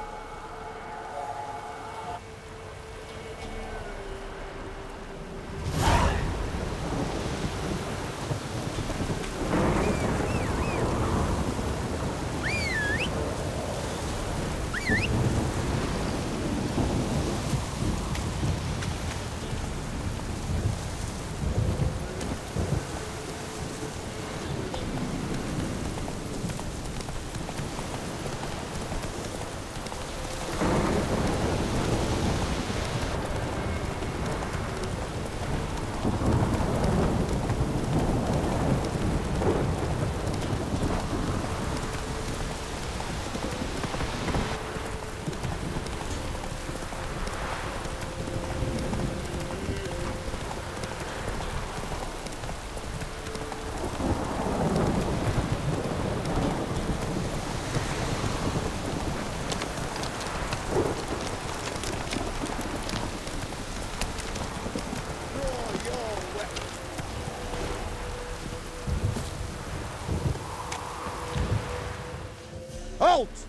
Halt!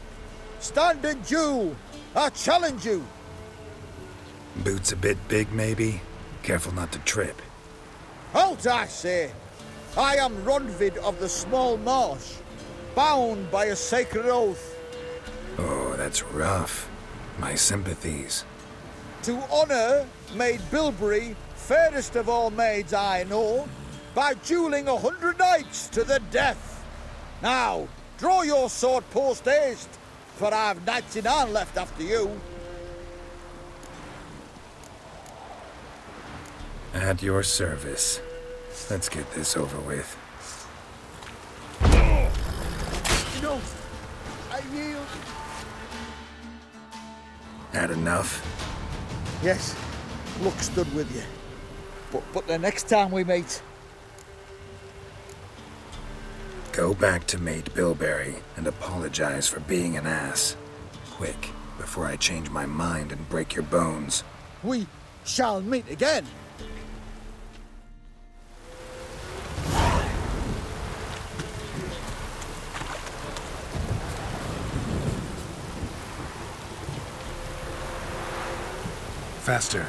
Stand and duel! I challenge you! Boots a bit big, maybe? Careful not to trip. Halt, I say! I am Ronvid of the Small Marsh, bound by a sacred oath. Oh, that's rough. My sympathies. To honour Maid Bilberry, fairest of all maids I know, by duelling 100 knights to the death. Now, draw your sword post-haste, for I've knights in hand left after you. At your service. Let's get this over with. No, I yield. Had enough? Yes, luck stood with you. But the next time we meet... Go back to Maid Bilberry and apologize for being an ass. Quick, before I change my mind and break your bones. We shall meet again. Faster.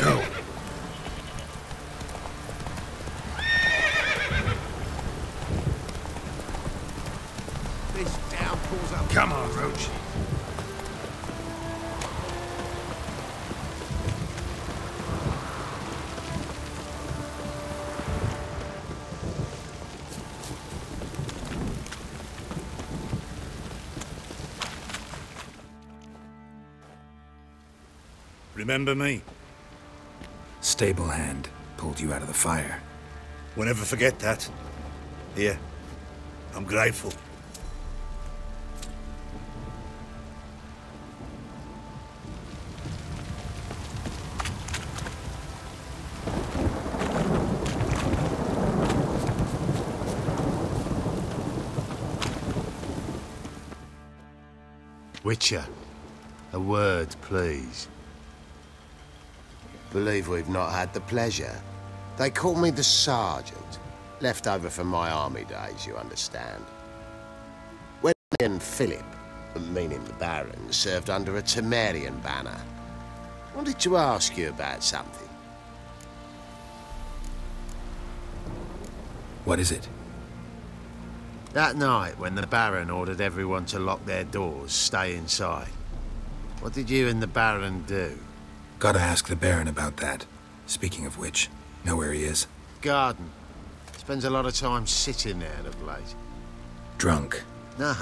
Go. This downpour's up. Come on, Roach. Remember me? Stable hand pulled you out of the fire. We'll never forget that. Here, I'm grateful. Witcher, a word, please. Believe we've not had the pleasure. They call me the Sergeant. Left over from my army days, you understand. When me and Philip, meaning the Baron, served under a Temerian banner, I wanted to ask you about something. What is it? That night, when the Baron ordered everyone to lock their doors, stay inside, what did you and the Baron do? Gotta ask the Baron about that. Speaking of which, know where he is? Garden. Spends a lot of time sitting there of late. Drunk. No.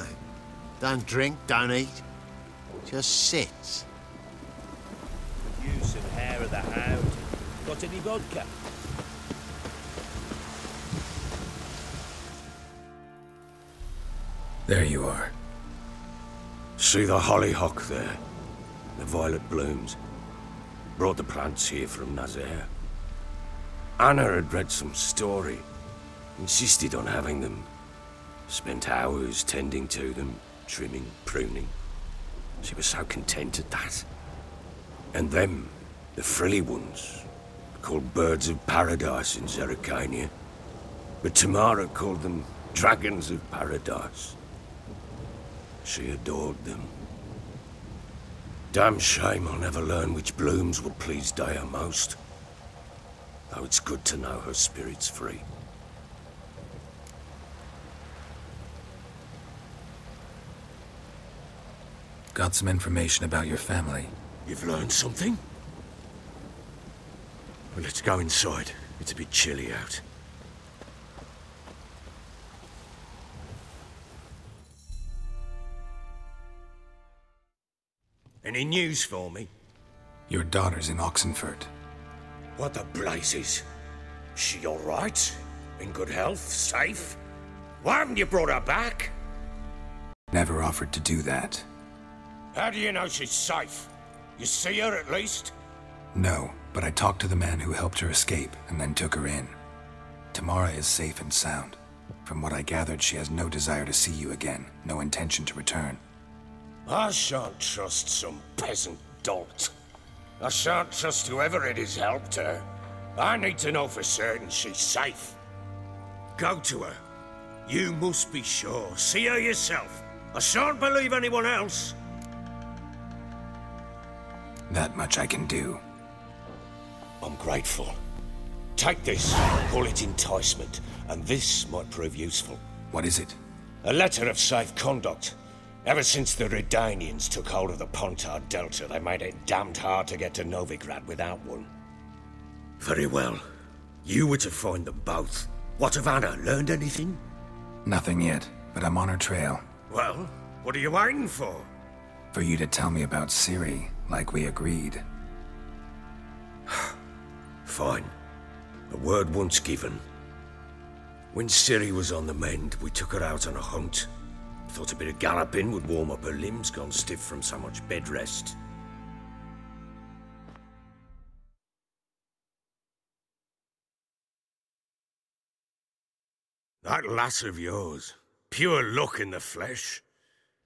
Don't drink, don't eat. Just sits. Use and hair of the hound. Got any vodka? There you are. See the hollyhock there? The violet blooms. Brought the plants here from Nazaire. Anna had read some story. Insisted on having them. Spent hours tending to them, trimming, pruning. She was so content at that. And them, the frilly ones, called birds of paradise in Zerrikania. But Tamara called them dragons of paradise. She adored them. Damn shame I'll never learn which blooms will please Dea most. Though it's good to know her spirit's free. Got some information about your family. You've learned something? Well, let's go inside. It's a bit chilly out. Any news for me? Your daughter's in Oxenfurt. What the blazes? She all right? In good health? Safe? Why haven't you brought her back? Never offered to do that. How do you know she's safe? You see her at least? No, but I talked to the man who helped her escape and then took her in. Tamara is safe and sound. From what I gathered, she has no desire to see you again, no intention to return. I shan't trust some peasant dolt. I shan't trust whoever it is helped her. I need to know for certain she's safe. Go to her. You must be sure. See her yourself. I shan't believe anyone else. That much I can do. I'm grateful. Take this, call it enticement, and this might prove useful. What is it? A letter of safe conduct. Ever since the Redanians took hold of the Pontar Delta, they made it damned hard to get to Novigrad without one. Very well. You were to find them both. What of Anna? Learned anything? Nothing yet, but I'm on her trail. Well, what are you waiting for? For you to tell me about Ciri, like we agreed. Fine. A word once given. When Ciri was on the mend, we took her out on a hunt. Thought a bit of galloping would warm up her limbs, gone stiff from so much bed rest. That lass of yours, pure luck in the flesh.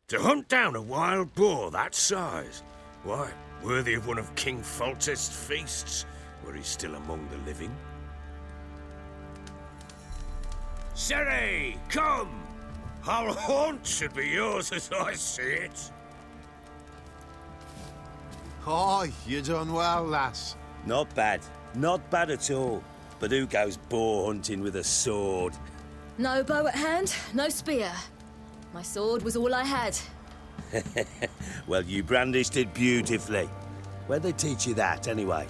To hunt down a wild boar that size, why, worthy of one of King Foltest's feasts, were he still among the living. Ciri, come! Our haunt should be yours as I see it. Oh, you done well, lass. Not bad. Not bad at all. But who goes boar hunting with a sword? No bow at hand, no spear. My sword was all I had. Well, you brandished it beautifully. Where'd they teach you that, anyway?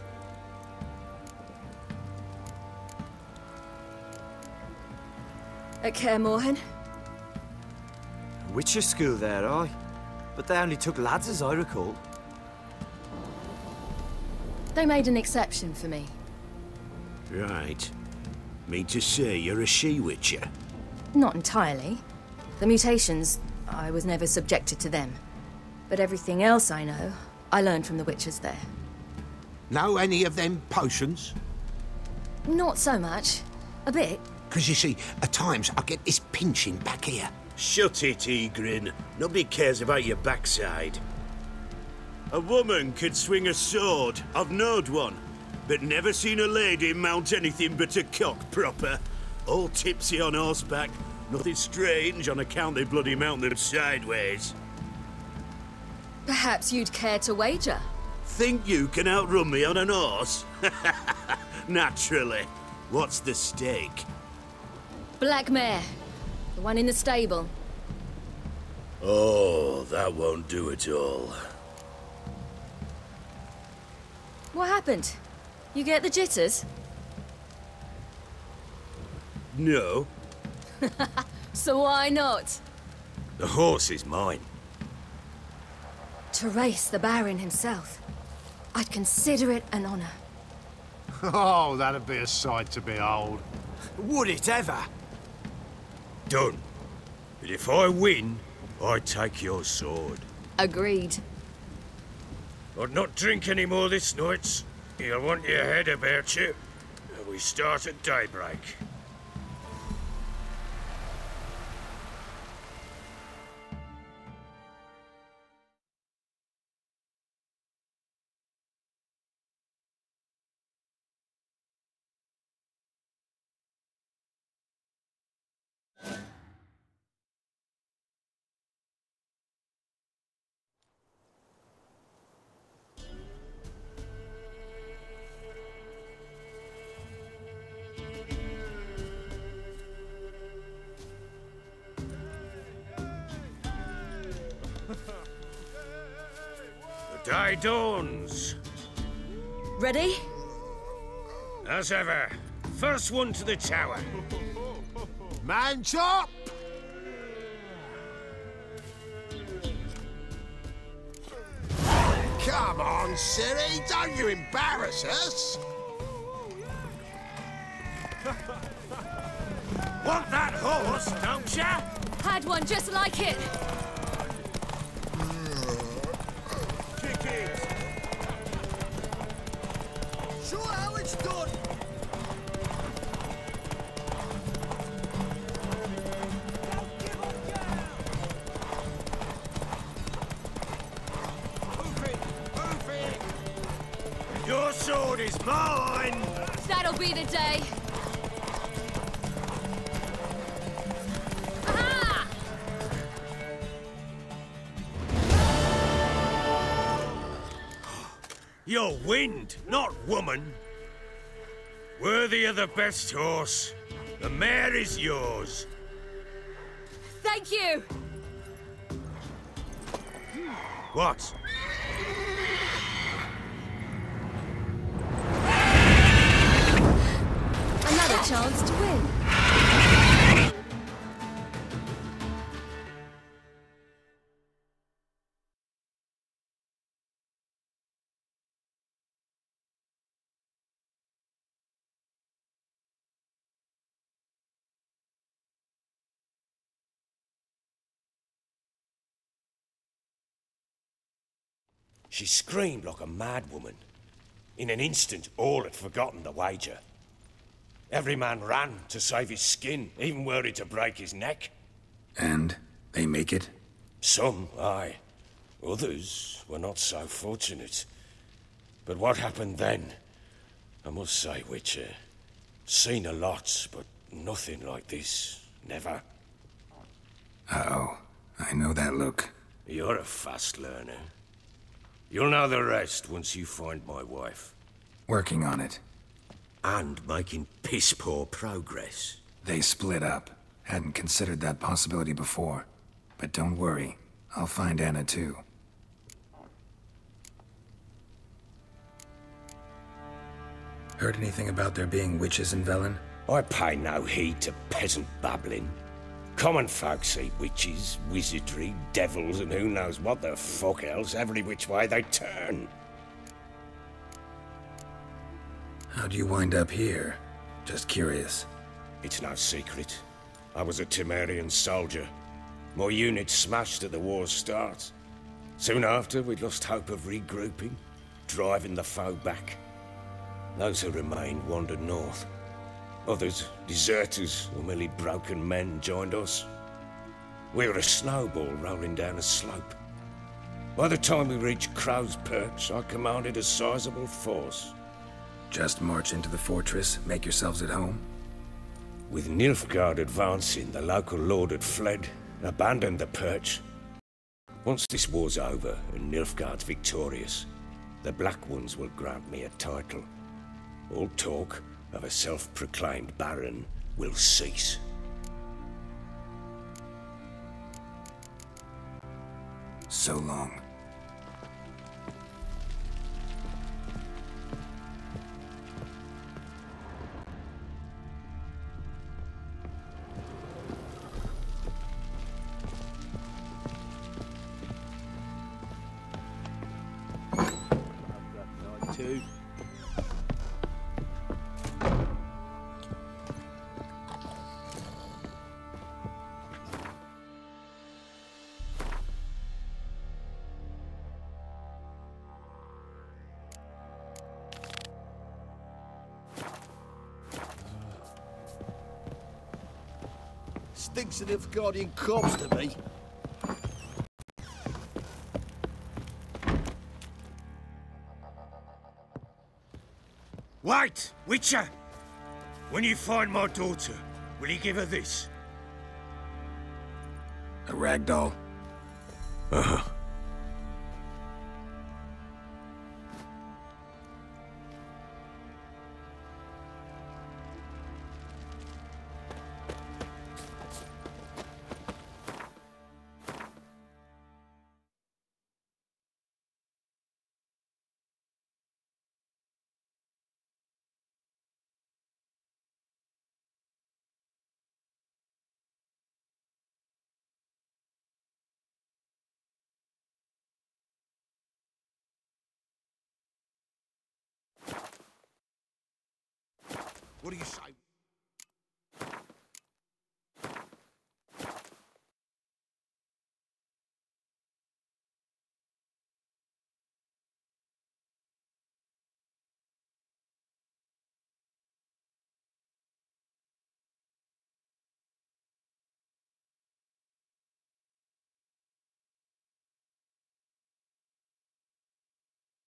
At Kaer Morhen. Witcher school there, aye. But they only took lads, as I recall. They made an exception for me. Right. Mean to say you're a she-witcher? Not entirely. The mutations, I was never subjected to them. But everything else I know, I learned from the witchers there. Know any of them potions? Not so much. A bit. Because you see, at times I get this pinching back here. Shut it, Egrin. Nobody cares about your backside. A woman could swing a sword. I've knowed one. But never seen a lady mount anything but a cock proper. All tipsy on horseback. Nothing strange on account they bloody mount them sideways. Perhaps you'd care to wager? Think you can outrun me on an horse? Naturally. What's the stake? Black mare. The one in the stable. Oh, that won't do it all. What happened? You get the jitters? No. So why not? The horse is mine. To race the Baron himself, I'd consider it an honor. Oh, that'd be a sight to behold. Would it ever? Done. But if I win, I take your sword. Agreed. I'd not drink any more this night. You'll want your head about you. We start at daybreak. The day dawns. Ready? As ever. First one to the tower. Man chop! Come on, Ciri, don't you embarrass us! Want that horse, don't ya? Had one just like it. Kick it. Show how it's done. is mine! That'll be the day. Aha! You're wind, not woman. Worthy of the best horse. The mare is yours. Thank you. What? Another chance to win. She screamed like a mad woman. In an instant, all had forgotten the wager. Every man ran to save his skin, even were it to break his neck. And they make it? Some, aye. Others were not so fortunate. But what happened then? I must say, Witcher, seen a lot, but nothing like this. Never. Uh-oh. I know that look. You're a fast learner. You'll know the rest once you find my wife. Working on it. And making piss-poor progress. They split up. Hadn't considered that possibility before. But don't worry. I'll find Anna too. Heard anything about there being witches in Velen? I pay no heed to peasant babbling. Common folk see witches, wizardry, devils, and who knows what the fuck else every which way they turn. How'd you wind up here? Just curious. It's no secret. I was a Temerian soldier. My unit smashed at the war's start. Soon after, we'd lost hope of regrouping, driving the foe back. Those who remained wandered north. Others, deserters or merely broken men, joined us. We were a snowball rolling down a slope. By the time we reached Crow's Perch, I commanded a sizable force. Just march into the fortress, make yourselves at home? With Nilfgaard advancing, the local lord had fled, abandoned the Perch. Once this war's over and Nilfgaard's victorious, the Black Ones will grant me a title. All talk of a self-proclaimed baron will cease. So long. Stinks of Nilfgaardian corpse to me. Wait, Witcher! When you find my daughter, will you give her this? A ragdoll? Uh-huh. What do you say?